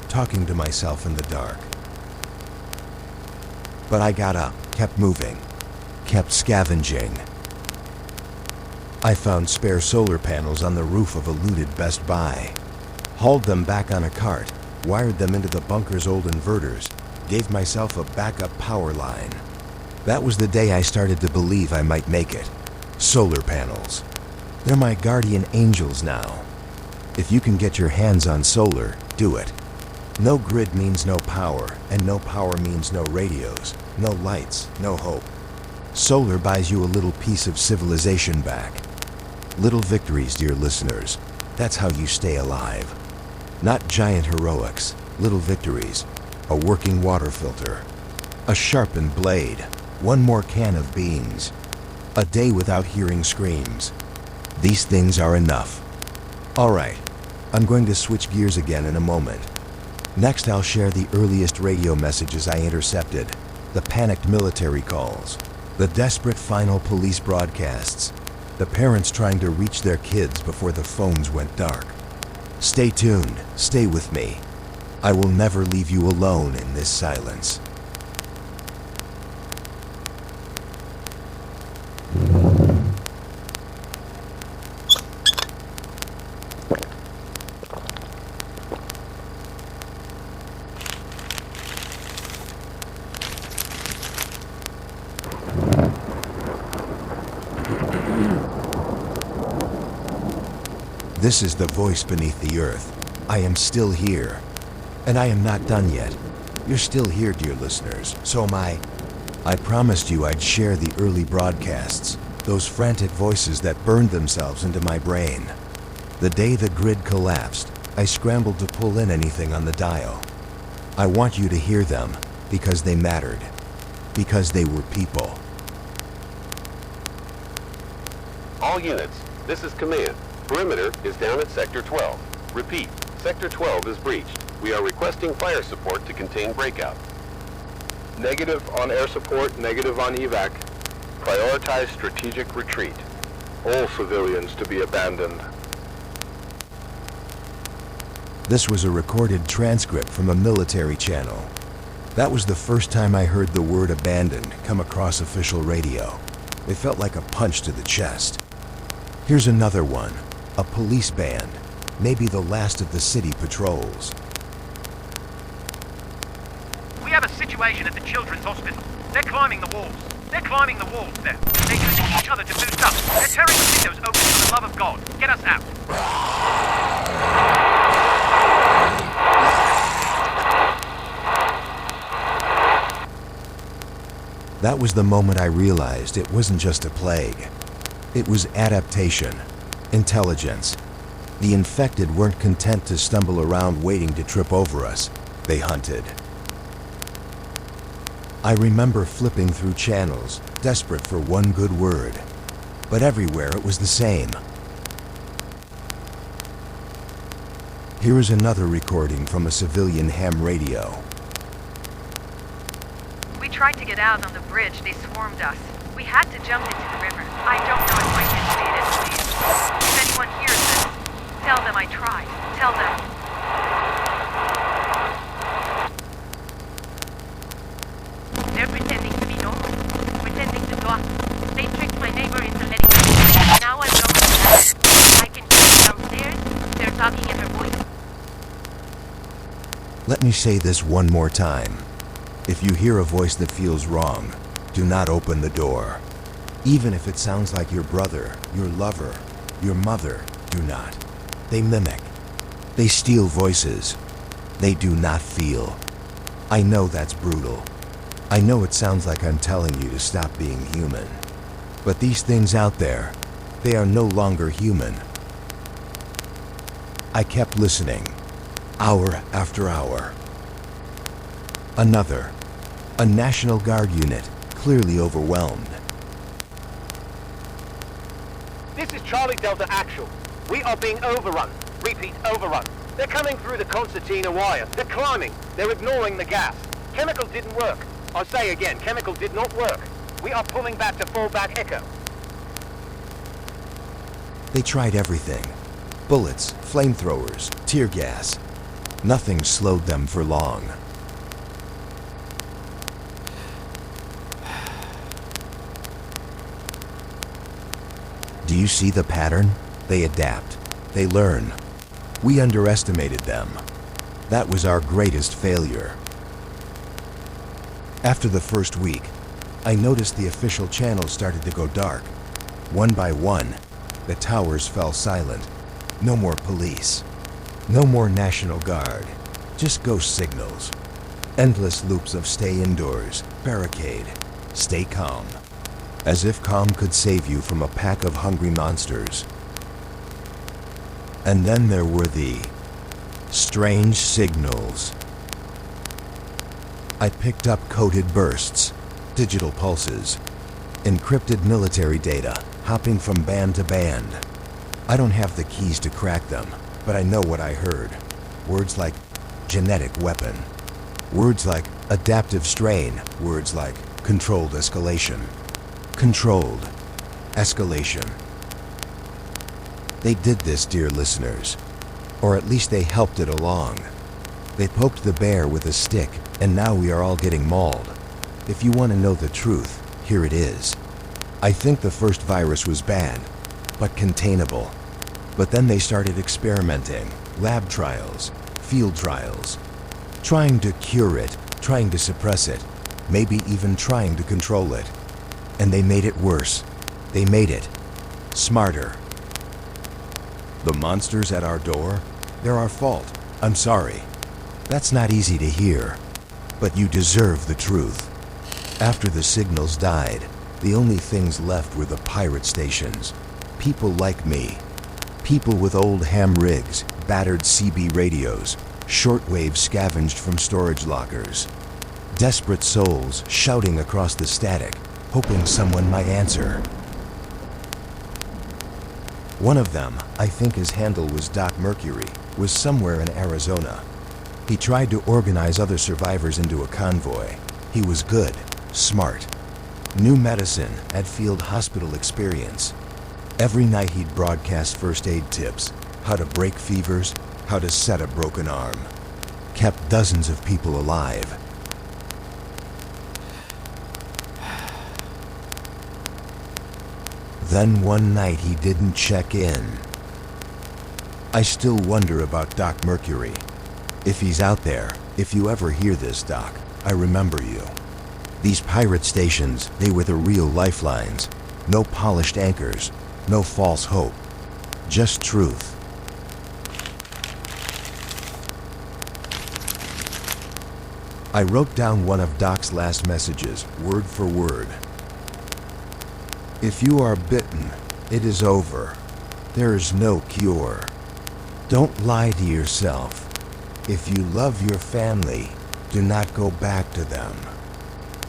talking to myself in the dark. But I got up, kept moving, kept scavenging. I found spare solar panels on the roof of a looted Best Buy. Hauled them back on a cart, wired them into the bunker's old inverters, gave myself a backup power line. That was the day I started to believe I might make it. Solar panels. They're my guardian angels now. If you can get your hands on solar, do it. No grid means no power, and no power means no radios, no lights, no hope. Solar buys you a little piece of civilization back. Little victories, dear listeners. That's how you stay alive. Not giant heroics, little victories, a working water filter, a sharpened blade, one more can of beans, a day without hearing screams. These things are enough. All right, I'm going to switch gears again in a moment. Next, I'll share the earliest radio messages I intercepted, the panicked military calls, the desperate final police broadcasts, the parents trying to reach their kids before the phones went dark. Stay tuned, stay with me. I will never leave you alone in this silence. This is the voice beneath the earth. I am still here. And I am not done yet. You're still here, dear listeners, so am I. I promised you I'd share the early broadcasts, those frantic voices that burned themselves into my brain. The day the grid collapsed, I scrambled to pull in anything on the dial. I want you to hear them, because they mattered. Because they were people. All units, this is command. Perimeter is down at Sector 12. Repeat, Sector 12 is breached. We are requesting fire support to contain breakout. Negative on air support, negative on evac. Prioritize strategic retreat. All civilians to be abandoned. This was a recorded transcript from a military channel. That was the first time I heard the word abandoned come across official radio. It felt like a punch to the chest. Here's another one. A police band, maybe the last of the city patrols. We have a situation at the children's hospital. They're climbing the walls. They're climbing the walls there. They're using each other to boost up. They're tearing the windows open for the love of God. Get us out. That was the moment I realized it wasn't just a plague. It was adaptation. Intelligence. The infected weren't content to stumble around waiting to trip over us. They hunted. I remember flipping through channels, desperate for one good word. But everywhere it was the same. Here is another recording from a civilian ham radio. We tried to get out on the bridge. They swarmed us. We had to jump into the river. I don't know if I can say this, please. If anyone hears this, tell them I tried. Tell them. They're pretending to be normal. Pretending to talk. They tricked my neighbor into letting me. Now I'm going to them. I can hear them downstairs. They're talking in her voice. Let me say this one more time. If you hear a voice that feels wrong, do not open the door. Even if it sounds like your brother, your lover, your mother, do not. They mimic. They steal voices. They do not feel. I know that's brutal. I know it sounds like I'm telling you to stop being human. But these things out there, they are no longer human. I kept listening, hour after hour. Another, a National Guard unit, clearly overwhelmed. This is Charlie Delta Actual. We are being overrun. Repeat, overrun. They're coming through the concertina wire. They're climbing. They're ignoring the gas. Chemical didn't work. I'll say again, chemical did not work. We are pulling back to fallback echo. They tried everything. Bullets, flamethrowers, tear gas. Nothing slowed them for long. Do you see the pattern? They adapt. They learn. We underestimated them. That was our greatest failure. After the first week, I noticed the official channels started to go dark. One by one, the towers fell silent. No more police. No more National Guard. Just ghost signals. Endless loops of stay indoors, barricade, stay calm. As if calm could save you from a pack of hungry monsters. And then there were the strange signals. I picked up coded bursts, digital pulses, encrypted military data, hopping from band to band. I don't have the keys to crack them, but I know what I heard. Words like genetic weapon. Words like adaptive strain. Words like controlled escalation. Controlled escalation. They did this, dear listeners. Or at least they helped it along. They poked the bear with a stick, and now we are all getting mauled. If you want to know the truth, here it is. I think the first virus was bad, but containable. But then they started experimenting, lab trials, field trials, trying to cure it, trying to suppress it, maybe even trying to control it. And they made it worse. They made it smarter. The monsters at our door, they're our fault. I'm sorry. That's not easy to hear, but you deserve the truth. After the signals died, the only things left were the pirate stations. People like me. People with old ham rigs, battered CB radios, shortwave scavenged from storage lockers. Desperate souls shouting across the static, hoping someone might answer. One of them, I think his handle was Doc Mercury, was somewhere in Arizona. He tried to organize other survivors into a convoy. He was good, smart. Knew medicine, had field hospital experience. Every night he'd broadcast first aid tips, how to break fevers, how to set a broken arm. Kept dozens of people alive. Then one night he didn't check in. I still wonder about Doc Mercury. If he's out there, if you ever hear this, Doc, I remember you. These pirate stations, they were the real lifelines. No polished anchors, no false hope. Just truth. I wrote down one of Doc's last messages, word for word. If you are bitten, it is over. There is no cure. Don't lie to yourself. If you love your family, do not go back to them.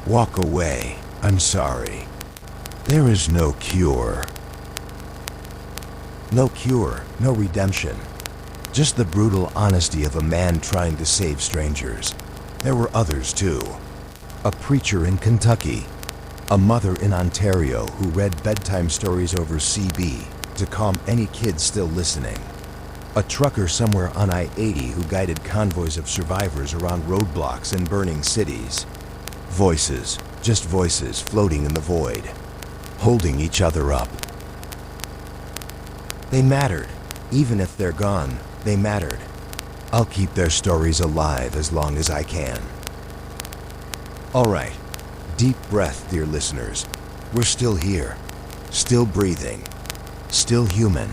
Walk away. I'm sorry. There is no cure. No cure, no redemption. Just the brutal honesty of a man trying to save strangers. There were others too. A preacher in Kentucky. A mother in Ontario who read bedtime stories over CB to calm any kids still listening. A trucker somewhere on I-80 who guided convoys of survivors around roadblocks and burning cities. Voices, just voices floating in the void, holding each other up. They mattered. Even if they're gone, they mattered. I'll keep their stories alive as long as I can. All right. Deep breath, dear listeners. We're still here, still breathing, still human.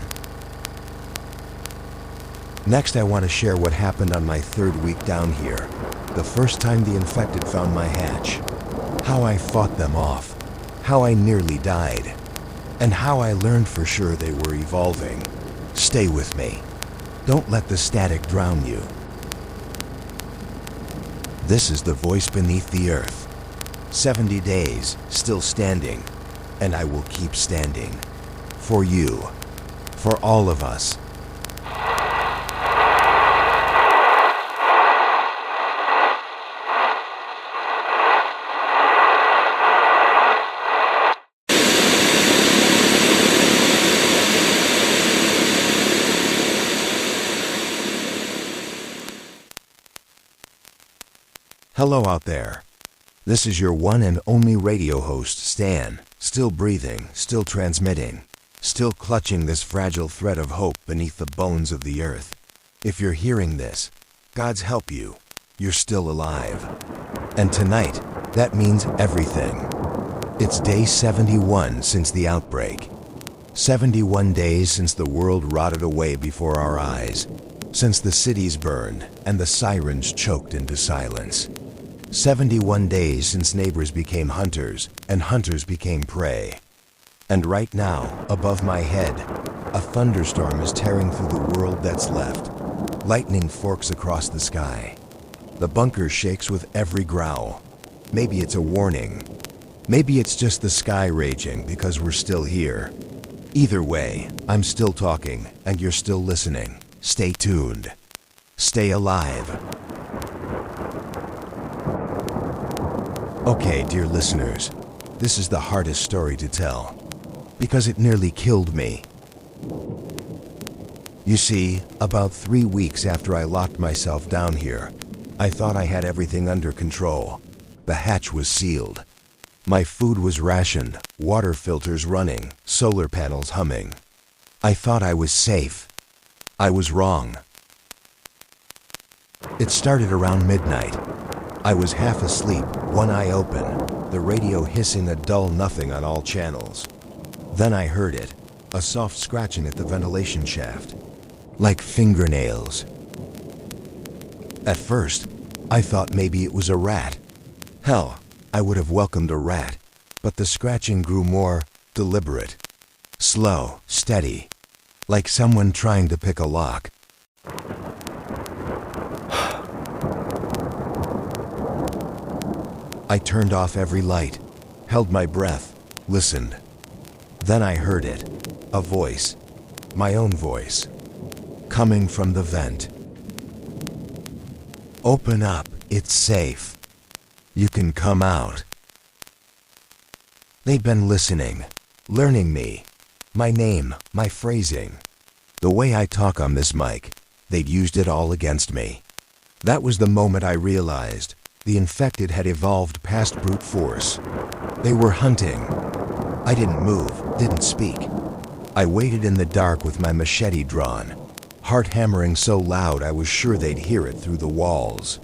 Next, I want to share what happened on my third week down here, the first time the infected found my hatch. How I fought them off, how I nearly died, and how I learned for sure they were evolving. Stay with me. Don't let the static drown you. This is the voice beneath the earth. 70 days, still standing, and I will keep standing. For you, for all of us. Hello out there. This is your one and only radio host, Stan, still breathing, still transmitting, still clutching this fragile thread of hope beneath the bones of the earth. If you're hearing this, God's help you. You're still alive. And tonight, that means everything. It's day 71 since the outbreak. 71 days since the world rotted away before our eyes, since the cities burned and the sirens choked into silence. 71 days since neighbors became hunters and hunters became prey. And right now, above my head, A thunderstorm is tearing through the world that's left. Lightning forks across the sky. The bunker shakes with every growl. Maybe it's a warning. Maybe it's just the sky raging because we're still here. Either way, I'm still talking and you're still listening. Stay tuned. Stay alive. Okay, dear listeners, this is the hardest story to tell because it nearly killed me. You see, about 3 weeks after I locked myself down here, I thought I had everything under control. The hatch was sealed. My food was rationed, water filters running, solar panels humming. I thought I was safe. I was wrong. It started around midnight. I was half asleep, one eye open, the radio hissing a dull nothing on all channels. Then I heard it, a soft scratching at the ventilation shaft, like fingernails. At first, I thought maybe it was a rat. Hell, I would have welcomed a rat, but the scratching grew more deliberate, slow, steady, like someone trying to pick a lock. I turned off every light, held my breath, listened. Then I heard it, a voice, my own voice, coming from the vent. Open up, it's safe. You can come out. They'd been listening, learning me, my name, my phrasing. The way I talk on this mic, they'd used it all against me. That was the moment I realized the infected had evolved past brute force. They were hunting. I didn't move, didn't speak. I waited in the dark with my machete drawn, heart hammering so loud I was sure they'd hear it through the walls.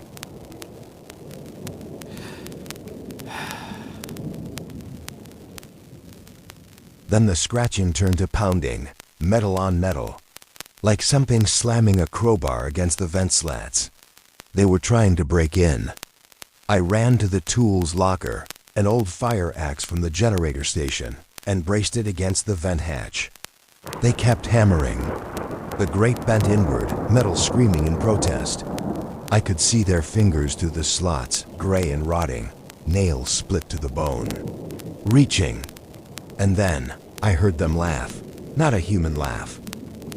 Then the scratching turned to pounding, metal on metal, like something slamming a crowbar against the vent slats. They were trying to break in. I ran to the tools locker, an old fire axe from the generator station, and braced it against the vent hatch. They kept hammering. The grate bent inward, metal screaming in protest. I could see their fingers through the slots, gray and rotting, nails split to the bone. Reaching. And then, I heard them laugh. Not a human laugh.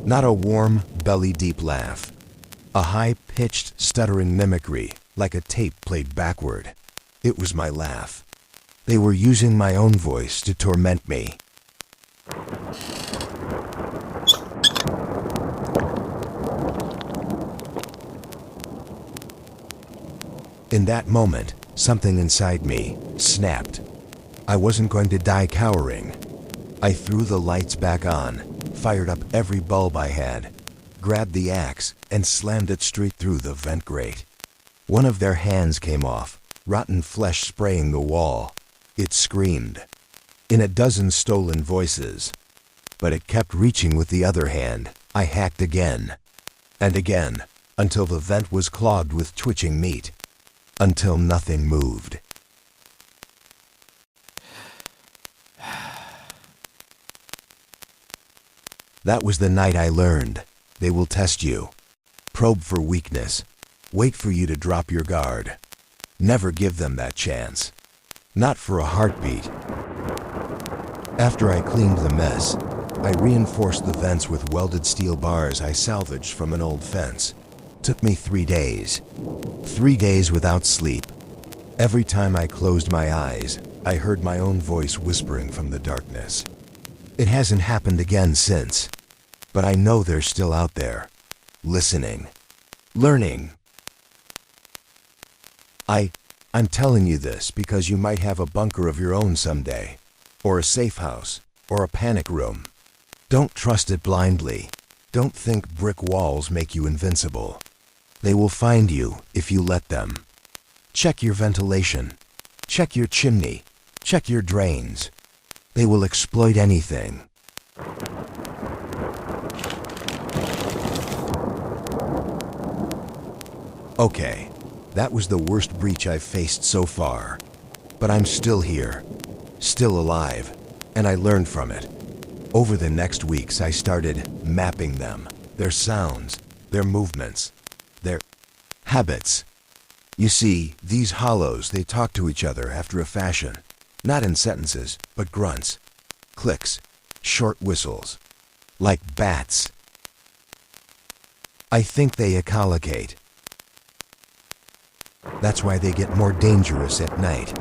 Not a warm, belly-deep laugh. A high-pitched, stuttering mimicry, like a tape played backward. It was my laugh. They were using my own voice to torment me. In that moment, something inside me snapped. I wasn't going to die cowering. I threw the lights back on, fired up every bulb I had, grabbed the axe, and slammed it straight through the vent grate. One of their hands came off, rotten flesh spraying the wall. It screamed, in a dozen stolen voices. But it kept reaching with the other hand. I hacked again, and again, until the vent was clogged with twitching meat, until nothing moved. That was the night I learned. They will test you. Probe for weakness. Wait for you to drop your guard. Never give them that chance. Not for a heartbeat. After I cleaned the mess, I reinforced the vents with welded steel bars I salvaged from an old fence. Took me 3 days. 3 days without sleep. Every time I closed my eyes, I heard my own voice whispering from the darkness. It hasn't happened again since, but I know they're still out there, listening, learning. I'm telling you this because you might have a bunker of your own someday, or a safe house, or a panic room. Don't trust it blindly. Don't think brick walls make you invincible. They will find you if you let them. Check your ventilation. Check your chimney. Check your drains. They will exploit anything. Okay, that was the worst breach I've faced so far. But I'm still here, still alive, and I learned from it. Over the next weeks, I started mapping them, their sounds, their movements, their habits. You see, these hollows, they talk to each other after a fashion, not in sentences, but grunts, clicks, short whistles, like bats. I think they echolocate. That's why they get more dangerous at night.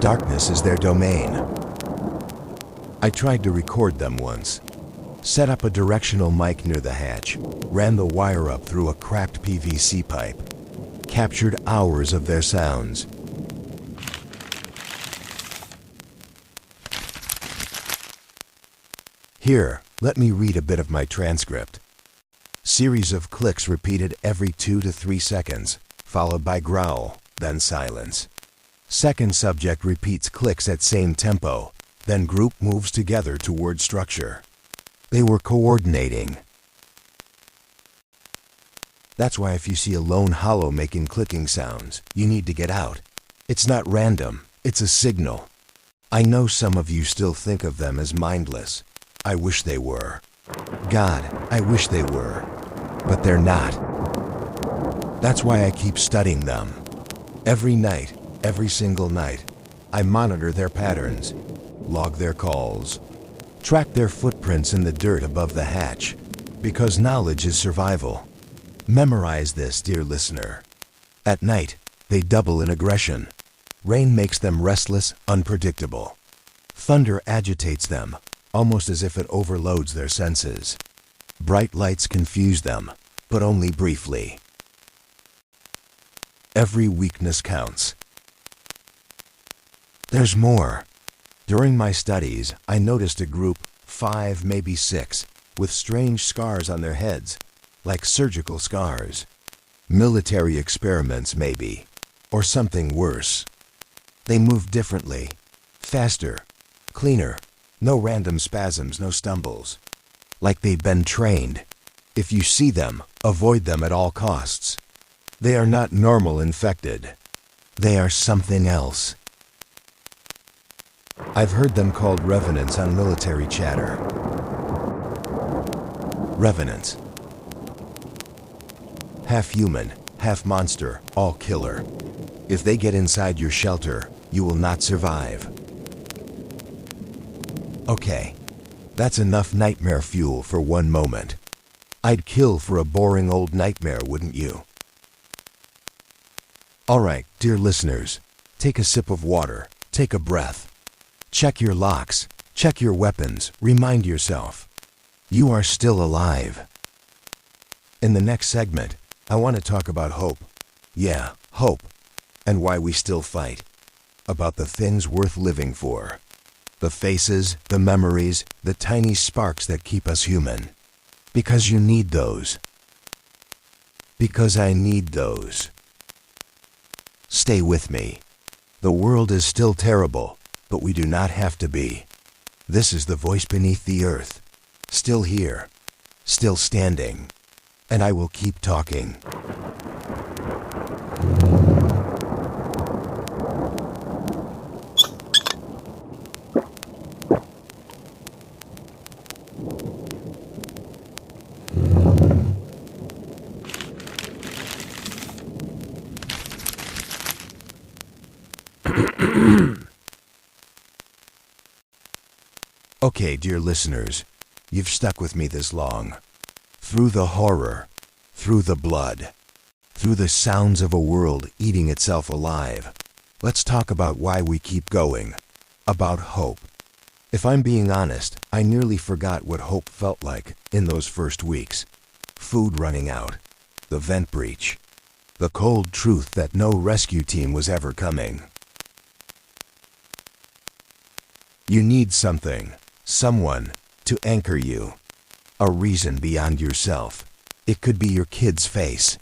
Darkness is their domain. I tried to record them once. Set up a directional mic near the hatch, ran the wire up through a cracked PVC pipe, captured hours of their sounds. Here, let me read a bit of my transcript. Series of clicks repeated every 2 to 3 seconds, followed by growl, then silence. Second subject repeats clicks at same tempo, then group moves together toward structure. They were coordinating. That's why if you see a lone hollow making clicking sounds, you need to get out. It's not random, it's a signal. I know some of you still think of them as mindless. I wish they were. God, I wish they were. But they're not. That's why I keep studying them. Every night, every single night, I monitor their patterns, log their calls, track their footprints in the dirt above the hatch, because knowledge is survival. Memorize this, dear listener. At night, they double in aggression. Rain makes them restless, unpredictable. Thunder agitates them, almost as if it overloads their senses. Bright lights confuse them, but only briefly. Every weakness counts. There's more. During my studies, I noticed a group, 5, maybe 6, with strange scars on their heads, like surgical scars. Military experiments, maybe, or something worse. They move differently, faster, cleaner, no random spasms, no stumbles. Like they've been trained. If you see them, avoid them at all costs. They are not normal infected. They are something else. I've heard them called revenants on military chatter. Revenants. Half human, half monster, all killer. If they get inside your shelter, you will not survive. Okay, that's enough nightmare fuel for one moment. I'd kill for a boring old nightmare, wouldn't you? All right, dear listeners, take a sip of water, take a breath. Check your locks, check your weapons, remind yourself, you are still alive. In the next segment, I want to talk about hope. Yeah, hope. And why we still fight. About the things worth living for. The faces, the memories, the tiny sparks that keep us human. Because you need those. Because I need those. Stay with me. The world is still terrible, but we do not have to be. This is the voice beneath the earth. Still here. Still standing. And I will keep talking. Okay, dear listeners, you've stuck with me this long. Through the horror, through the blood, through the sounds of a world eating itself alive, let's talk about why we keep going, about hope. If I'm being honest, I nearly forgot what hope felt like in those first weeks. Food running out, the vent breach, the cold truth that no rescue team was ever coming. You need something, someone, to anchor you. A reason beyond yourself. It could be your kid's face.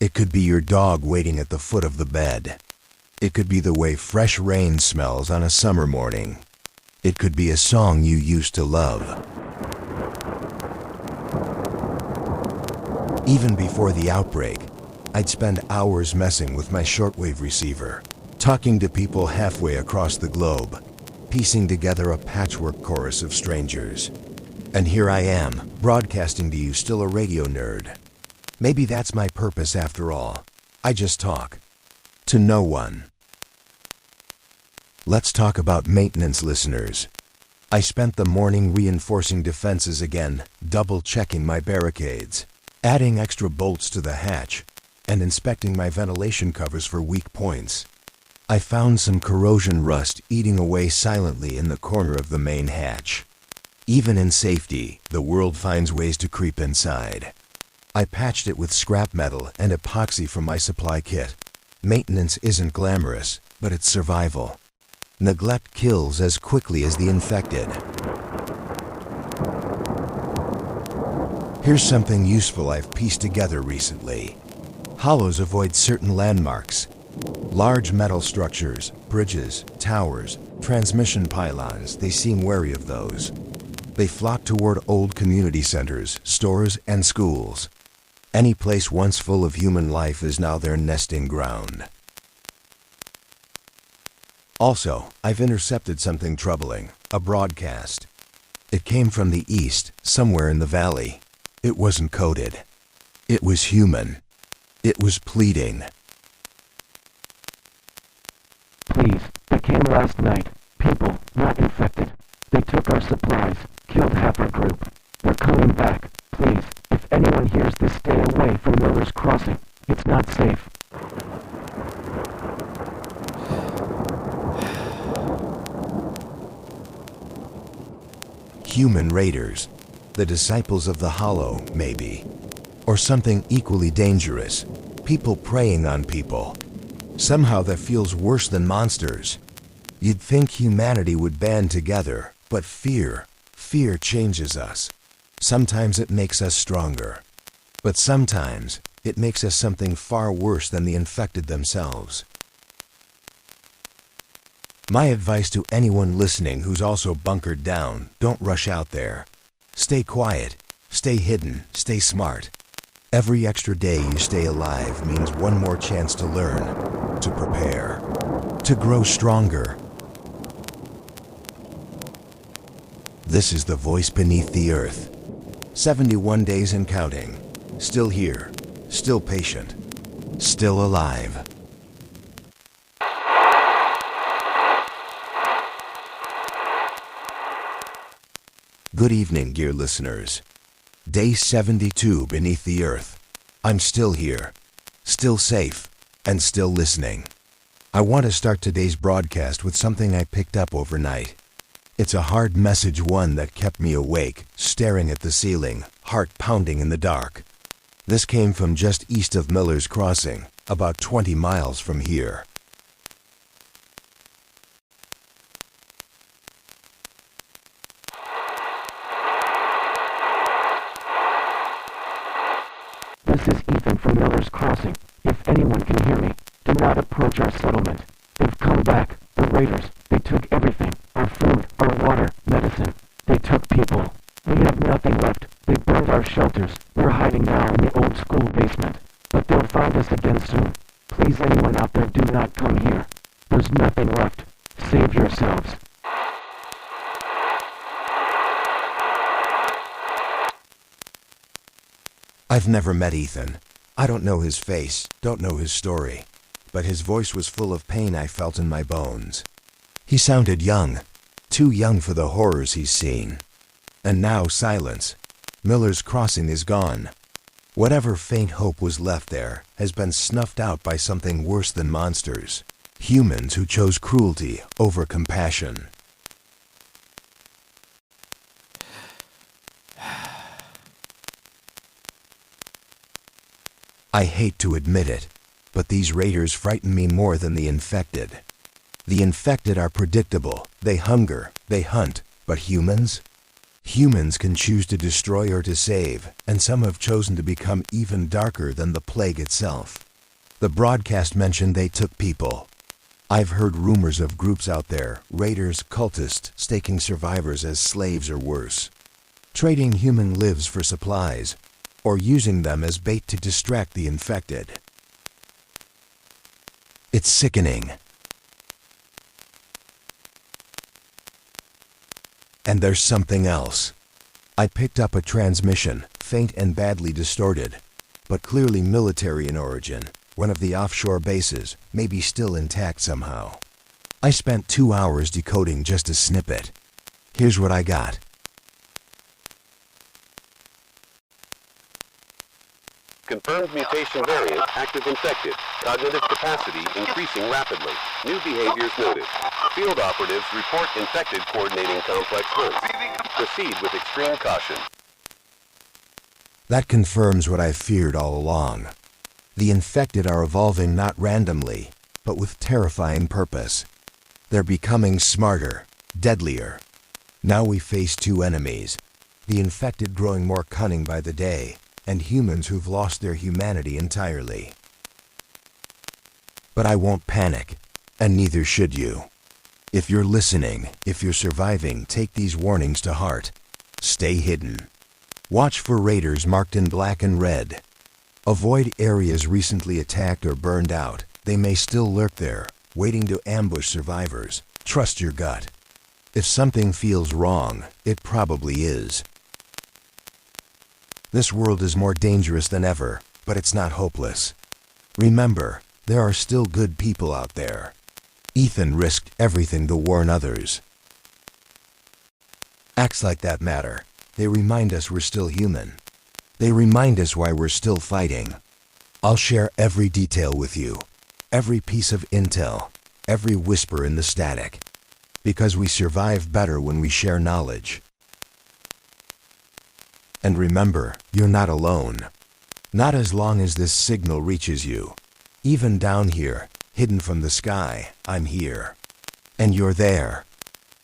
It could be your dog waiting at the foot of the bed. It could be the way fresh rain smells on a summer morning. It could be a song you used to love. Even before the outbreak, I'd spend hours messing with my shortwave receiver, talking to people halfway across the globe, piecing together a patchwork chorus of strangers. And here I am, broadcasting to you, still a radio nerd. Maybe that's my purpose after all. I just talk. To no one. Let's talk about maintenance, listeners. I spent the morning reinforcing defenses again, double-checking my barricades, adding extra bolts to the hatch, and inspecting my ventilation covers for weak points. I found some corrosion rust eating away silently in the corner of the main hatch. Even in safety, the world finds ways to creep inside. I patched it with scrap metal and epoxy from my supply kit. Maintenance isn't glamorous, but it's survival. Neglect kills as quickly as the infected. Here's something useful I've pieced together recently. Hollows avoid certain landmarks. Large metal structures, bridges, towers, transmission pylons, they seem wary of those. They flock toward old community centers, stores, and schools. Any place once full of human life is now their nesting ground. Also, I've intercepted something troubling, a broadcast. It came from the east, somewhere in the valley. It wasn't coded. It was human. It was pleading. Please, they came last night. People, not infected. They took our supplies, killed half our group. We're coming back. Please, if anyone hears this, stay away from Miller's Crossing. It's not safe. Human raiders. The disciples of the Hollow, maybe. Or something equally dangerous. People preying on people. Somehow that feels worse than monsters. You'd think humanity would band together, but fear changes us. Sometimes it makes us stronger. But sometimes it makes us something far worse than the infected themselves. My advice to anyone listening who's also bunkered down, don't rush out there. Stay quiet, stay hidden, stay smart. Every extra day you stay alive means one more chance to learn, to prepare, to grow stronger. This is the voice beneath the earth. 71 days and counting. Still here, still patient, still alive. Good evening, dear listeners. Day 72 beneath the earth. I'm still here, still safe, and still listening. I want to start today's broadcast with something I picked up overnight. It's a hard message, one that kept me awake, staring at the ceiling, heart pounding in the dark. This came from just east of Miller's Crossing, about 20 miles from here. This is Ethan from Miller's Crossing. If anyone can hear me, do not approach our settlement. They've come back. The raiders. They took everything. Our food, our water, medicine. They took people. We have nothing left. They burned our shelters. We're hiding now in the old school basement. But they'll find us again soon. Please, anyone out there, do not come here. There's nothing left. Save yourselves. I've never met Ethan. I don't know his face, don't know his story. But his voice was full of pain I felt in my bones. He sounded young. Too young for the horrors he's seen. And now silence. Miller's Crossing is gone. Whatever faint hope was left there has been snuffed out by something worse than monsters. Humans who chose cruelty over compassion. I hate to admit it, but these raiders frighten me more than the infected. The infected are predictable. They hunger, they hunt. But humans? Humans can choose to destroy or to save, and some have chosen to become even darker than the plague itself. The broadcast mentioned they took people. I've heard rumors of groups out there, raiders, cultists, staking survivors as slaves or worse, trading human lives for supplies, or using them as bait to distract the infected. It's sickening. And there's something else. I picked up a transmission, faint and badly distorted, but clearly military in origin, one of the offshore bases, maybe still intact somehow. I spent 2 hours decoding just a snippet. Here's what I got. Confirmed mutation variant, active infected. Cognitive capacity increasing rapidly. New behaviors noted. Field operatives report infected coordinating complex hunts. Proceed with extreme caution. That confirms what I feared all along. The infected are evolving not randomly, but with terrifying purpose. They're becoming smarter, deadlier. Now we face two enemies. The infected growing more cunning by the day, and humans who've lost their humanity entirely. But I won't panic, and neither should you. If you're listening, if you're surviving, take these warnings to heart. Stay hidden. Watch for raiders marked in black and red. Avoid areas recently attacked or burned out. They may still lurk there, waiting to ambush survivors. Trust your gut. If something feels wrong, it probably is. This world is more dangerous than ever, but it's not hopeless. Remember, there are still good people out there. Ethan risked everything to warn others. Acts like that matter. They remind us we're still human. They remind us why we're still fighting. I'll share every detail with you, every piece of intel, every whisper in the static. Because we survive better when we share knowledge. And remember, you're not alone. Not as long as this signal reaches you. Even down here, hidden from the sky, I'm here. And you're there.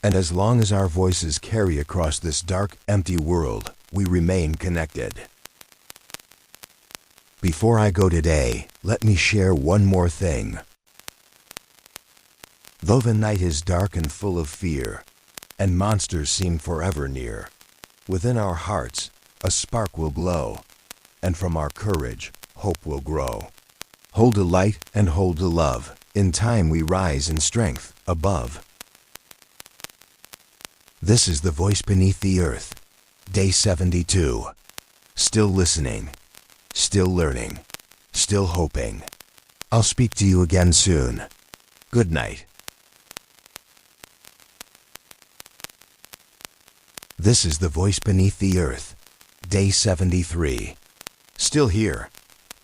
And as long as our voices carry across this dark, empty world, we remain connected. Before I go today, let me share one more thing. Though the night is dark and full of fear, and monsters seem forever near, within our hearts, a spark will glow, and from our courage, hope will grow. Hold a light and hold a love. In time we rise in strength above. This is the voice beneath the earth. Day 72. Still listening. Still learning. Still hoping. I'll speak to you again soon. Good night. This is the voice beneath the earth. Day 73. Still here.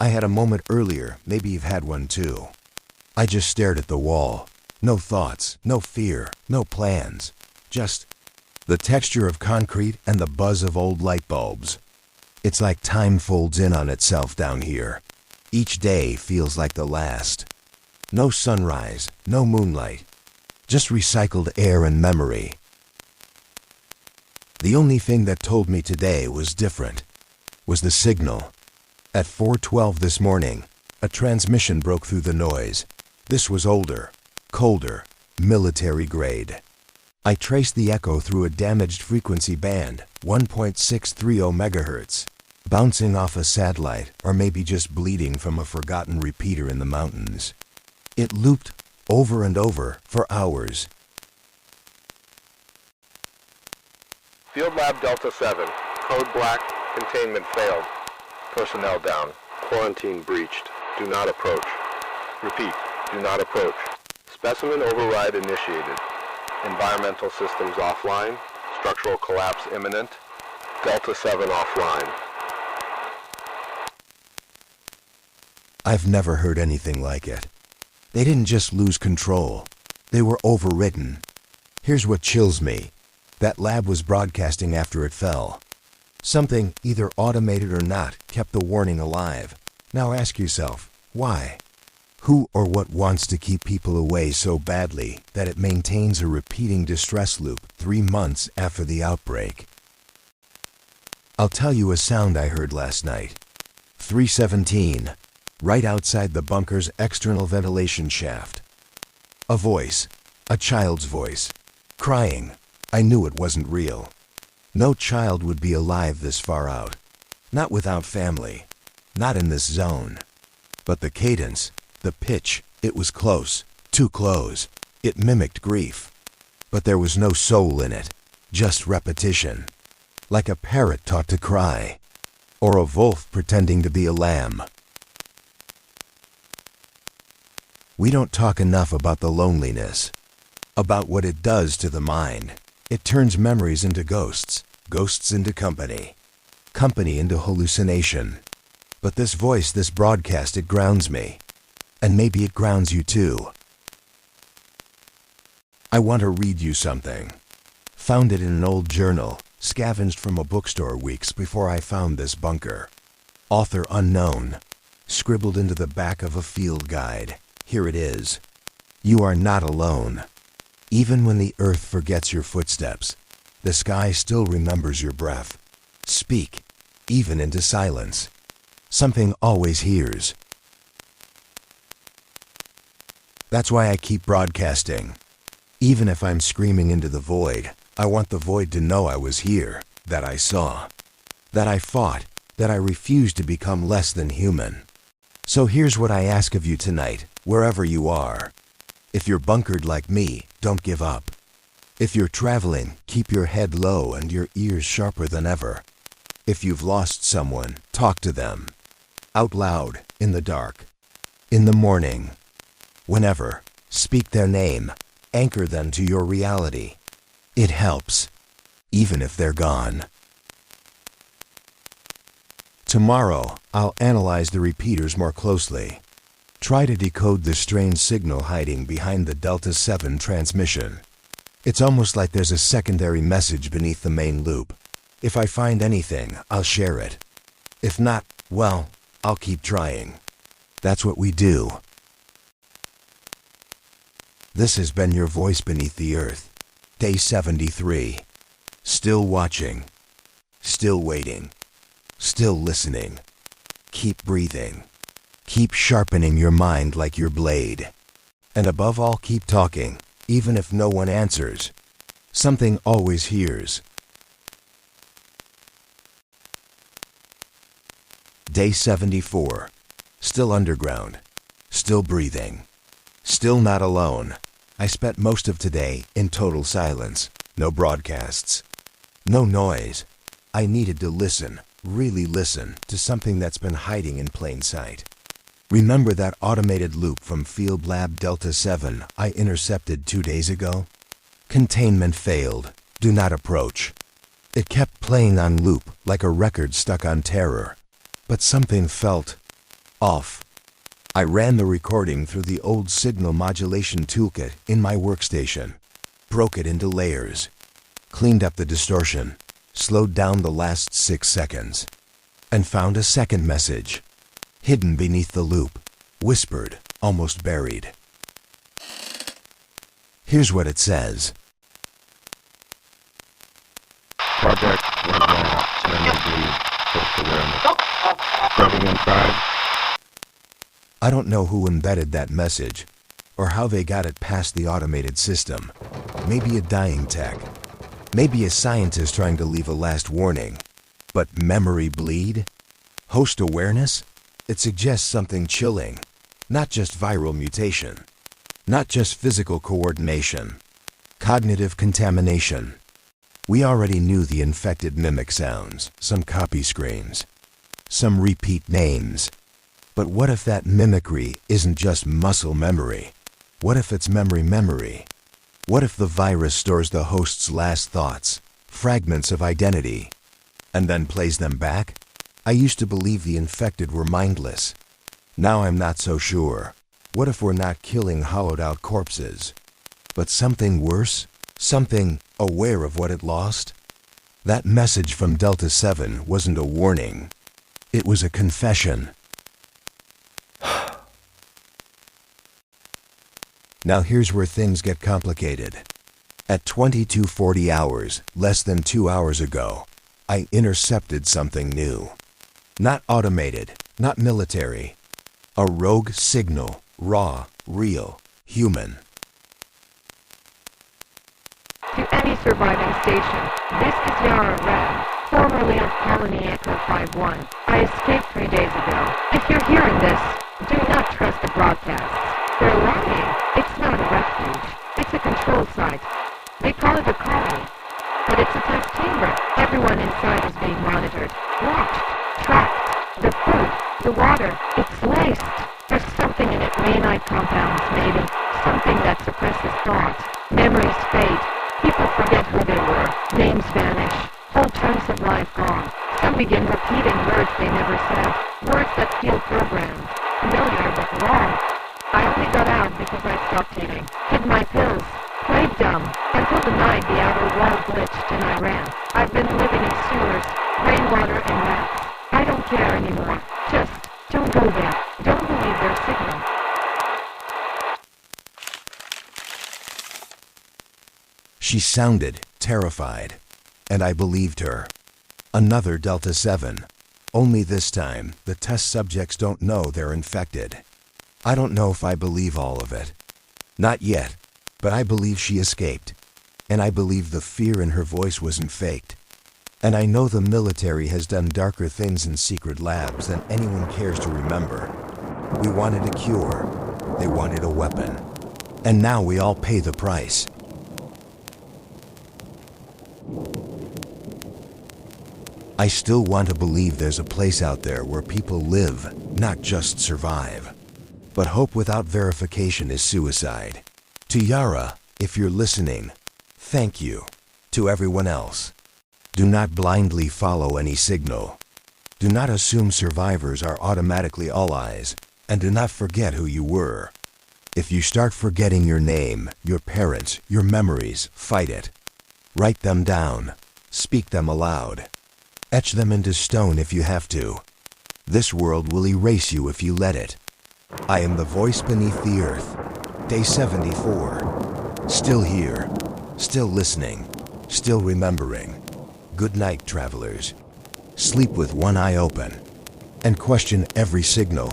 I had a moment earlier, maybe you've had one too. I just stared at the wall. No thoughts, no fear, no plans. Just the texture of concrete and the buzz of old light bulbs. It's like time folds in on itself down here. Each day feels like the last. No sunrise, no moonlight. Just recycled air and memory. The only thing that told me today was different, was the signal. At 4:12 this morning, a transmission broke through the noise. This was older, colder, military grade. I traced the echo through a damaged frequency band, 1.630 megahertz, bouncing off a satellite or maybe just bleeding from a forgotten repeater in the mountains. It looped over and over for hours. Field Lab Delta 7. Code black. Containment failed. Personnel down. Quarantine breached. Do not approach. Repeat. Do not approach. Specimen override initiated. Environmental systems offline. Structural collapse imminent. Delta 7 offline. I've never heard anything like it. They didn't just lose control. They were overridden. Here's what chills me. That lab was broadcasting after it fell. Something, either automated or not, kept the warning alive. Now ask yourself, why? Who or what wants to keep people away so badly that it maintains a repeating distress loop 3 months after the outbreak? I'll tell you a sound I heard last night. 3:17, right outside the bunker's external ventilation shaft. A voice, a child's voice, crying. I knew it wasn't real. No child would be alive this far out. Not without family. Not in this zone. But the cadence, the pitch, it was close. Too close. It mimicked grief. But there was no soul in it. Just repetition. like a parrot taught to cry, or a wolf pretending to be a lamb. We don't talk enough about the loneliness, about what it does to the mind. It turns memories into ghosts, ghosts into company, company into hallucination. But this voice, this broadcast, it grounds me. And maybe it grounds you too. I want to read you something. Found it in an old journal, scavenged from a bookstore weeks before I found this bunker. Author unknown, scribbled into the back of a field guide. Here it is. You are not alone. Even when the earth forgets your footsteps, the sky still remembers your breath. Speak, even into silence. Something always hears. That's why I keep broadcasting. Even if I'm screaming into the void, I want the void to know I was here, that I saw, that I fought, that I refused to become less than human. So here's what I ask of you tonight, wherever you are. If you're bunkered like me, don't give up. If you're traveling, keep your head low and your ears sharper than ever. If you've lost someone, talk to them. Out loud, in the dark, in the morning. Whenever, speak their name, anchor them to your reality. It helps, even if they're gone. Tomorrow, I'll analyze the repeaters more closely. Try to decode the strange signal hiding behind the Delta 7 transmission. It's almost like there's a secondary message beneath the main loop. If I find anything, I'll share it. If not, well, I'll keep trying. That's what we do. This has been your voice beneath the earth. Day 73. Still watching. Still waiting. Still listening. Keep breathing. Keep sharpening your mind like your blade. And above all, keep talking, even if no one answers. Something always hears. Day 74. Still underground. Still breathing. Still not alone. I spent most of today in total silence. No broadcasts. No noise. I needed to listen, really listen, to something that's been hiding in plain sight. Remember that automated loop from Field Lab Delta 7 I intercepted 2 days ago? Containment failed. Do not approach. It kept playing on loop like a record stuck on terror. But something felt off. I ran the recording through the old signal modulation toolkit in my workstation, broke it into layers, cleaned up the distortion, slowed down the last 6 seconds, and found a second message, hidden beneath the loop, whispered, almost buried. Here's what it says. Project went wrong. Memory post-awareness. Scrubbing inside. I don't know who embedded that message, or how they got it past the automated system. Maybe a dying tech. Maybe a scientist trying to leave a last warning. But memory bleed? Host awareness? It suggests something chilling. Not just viral mutation. Not just physical coordination. Cognitive contamination. We already knew the infected mimic sounds, some copy screens, some repeat names. But what if that mimicry isn't just muscle memory? What if it's memory? What if the virus stores the host's last thoughts, fragments of identity, and then plays them back? I used to believe the infected were mindless. Now I'm not so sure. What if we're not killing hollowed-out corpses, but something worse? Something aware of what it lost? That message from Delta 7 wasn't a warning. It was a confession. Now here's where things get complicated. At 22:40 hours, less than 2 hours ago, I intercepted something new. Not automated, not military. A rogue signal, raw, real, human. To any surviving station, this is Yara Red, formerly of Colony Echo 5-1. I escaped 3 days ago. If you're hearing this, do not trust the broadcasts. They're lying. It's not a refuge. It's a controlled site. They call it a colony, but it's a test chamber. Everyone Everyone inside is being monitored, watched, tracked. The food, the water, it's laced. There's something in it, maonite compounds, maybe. Something that suppresses thought. Memories fade. People forget who they were. Names vanish. Whole chunks of life gone. Some begin repeating words they never said. Words that feel programmed. Familiar but wrong. I only got out because I stopped eating. Hid my pills. Played dumb. Until the night the outer wall glitched and I ran. I've been living in sewers, rainwater and rats. I don't care anymore. Just don't go there. Don't believe their signal. She sounded terrified, and I believed her. Another Delta 7. Only this time, the test subjects don't know they're infected. I don't know if I believe all of it. Not yet, but I believe she escaped. And I believe the fear in her voice wasn't faked. And I know the military has done darker things in secret labs than anyone cares to remember. We wanted a cure. They wanted a weapon. And now we all pay the price. I still want to believe there's a place out there where people live, not just survive. But hope without verification is suicide. To Yara, if you're listening, thank you. To everyone else, do not blindly follow any signal. Do not assume survivors are automatically allies, and do not forget who you were. If you start forgetting your name, your parents, your memories, fight it. Write them down. Speak them aloud. Etch them into stone if you have to. This world will erase you if you let it. I am the voice beneath the earth. Day 74. Still here. Still listening. Still remembering. Good night, travelers. Sleep with one eye open. And question every signal.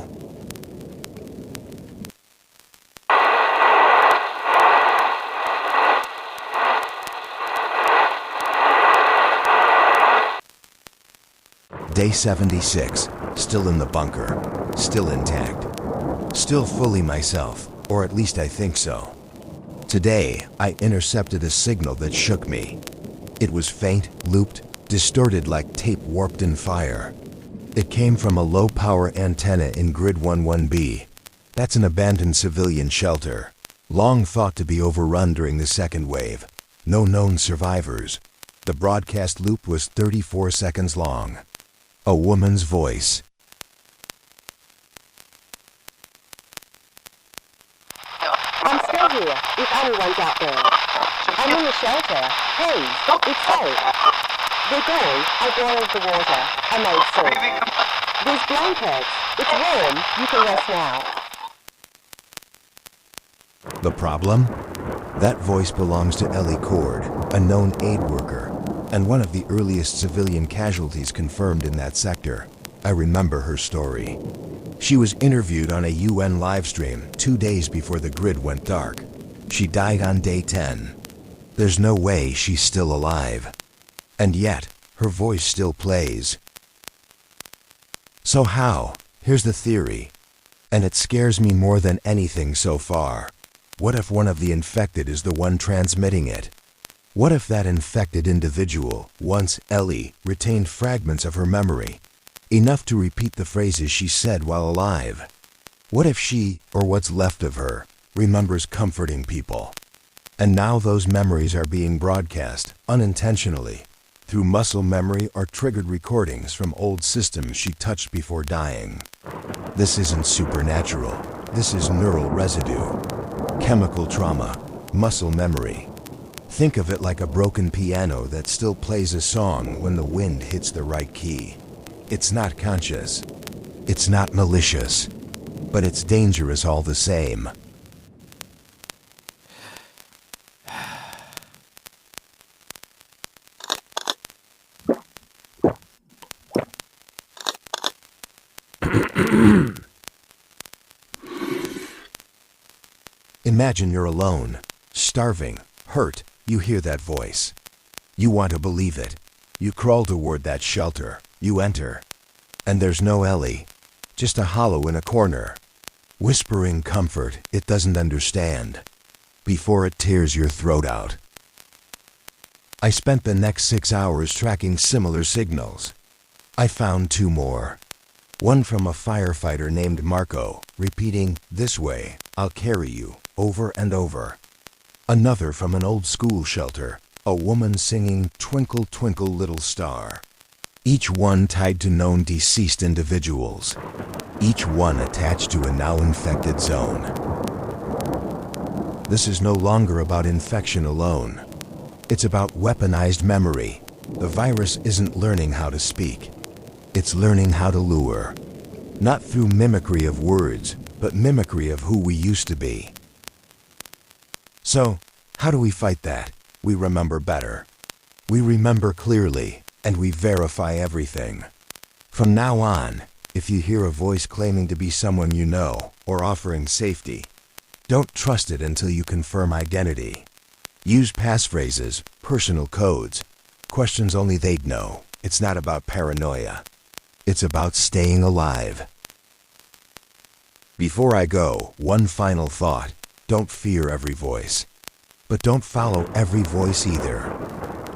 Day 76. Still in the bunker. Still intact. Still fully myself, or at least I think so. Today, I intercepted a signal that shook me. It was faint, looped, distorted like tape warped in fire. It came from a low-power antenna in Grid 11B. That's an abandoned civilian shelter, long thought to be overrun during the second wave. No known survivors. The broadcast loop was 34 seconds long. A woman's voice. I'm still here, if anyone's out there. I'm in the shelter. Hey, it's safe. They're gone. I boiled the water. I made soup. There's blankets. It's warm. You can rest now. The problem? That voice belongs to Ellie Cord, a known aid worker, and one of the earliest civilian casualties confirmed in that sector. I remember her story. She was interviewed on a UN livestream 2 days before the grid went dark. She died on day 10. There's no way she's still alive. And yet, her voice still plays. So how? Here's the theory. And it scares me more than anything so far. What if one of the infected is the one transmitting it? What if that infected individual, once Ellie, retained fragments of her memory? Enough to repeat the phrases she said while alive. What if she, or what's left of her, remembers comforting people? And now those memories are being broadcast, unintentionally, through muscle memory or triggered recordings from old systems she touched before dying. This isn't supernatural. This is neural residue. Chemical trauma. Muscle memory. Think of it like a broken piano that still plays a song when the wind hits the right key. It's not conscious. It's not malicious. But it's dangerous all the same. Imagine you're alone, starving, hurt. You hear that voice. You want to believe it. You crawl toward that shelter. You enter. And there's no Ellie. Just a hollow in a corner. Whispering comfort it doesn't understand. Before it tears your throat out. I spent the next 6 hours tracking similar signals. I found 2 more. One from a firefighter named Marco, repeating, "This way, I'll carry you," over and over. Another from an old school shelter, a woman singing "Twinkle, Twinkle, Little Star." Each one tied to known deceased individuals. Each one attached to a now infected zone. This is no longer about infection alone. It's about weaponized memory. The virus isn't learning how to speak. It's learning how to lure. Not through mimicry of words, but mimicry of who we used to be. So, how do we fight that? We remember better. We remember clearly, and we verify everything. From now on, if you hear a voice claiming to be someone you know, or offering safety, don't trust it until you confirm identity. Use passphrases, personal codes, questions only they'd know. It's not about paranoia. It's about staying alive. Before I go, one final thought. Don't fear every voice. But don't follow every voice either.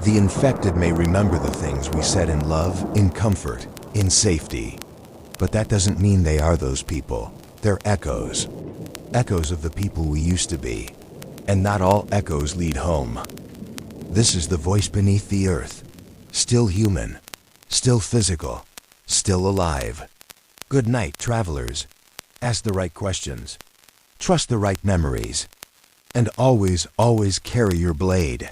The infected may remember the things we said in love, in comfort, in safety. But that doesn't mean they are those people. They're echoes. Echoes of the people we used to be. And not all echoes lead home. This is the voice beneath the earth. Still human. Still physical. Still alive. Good night, travelers. Ask the right questions. Trust the right memories. And always, always carry your blade.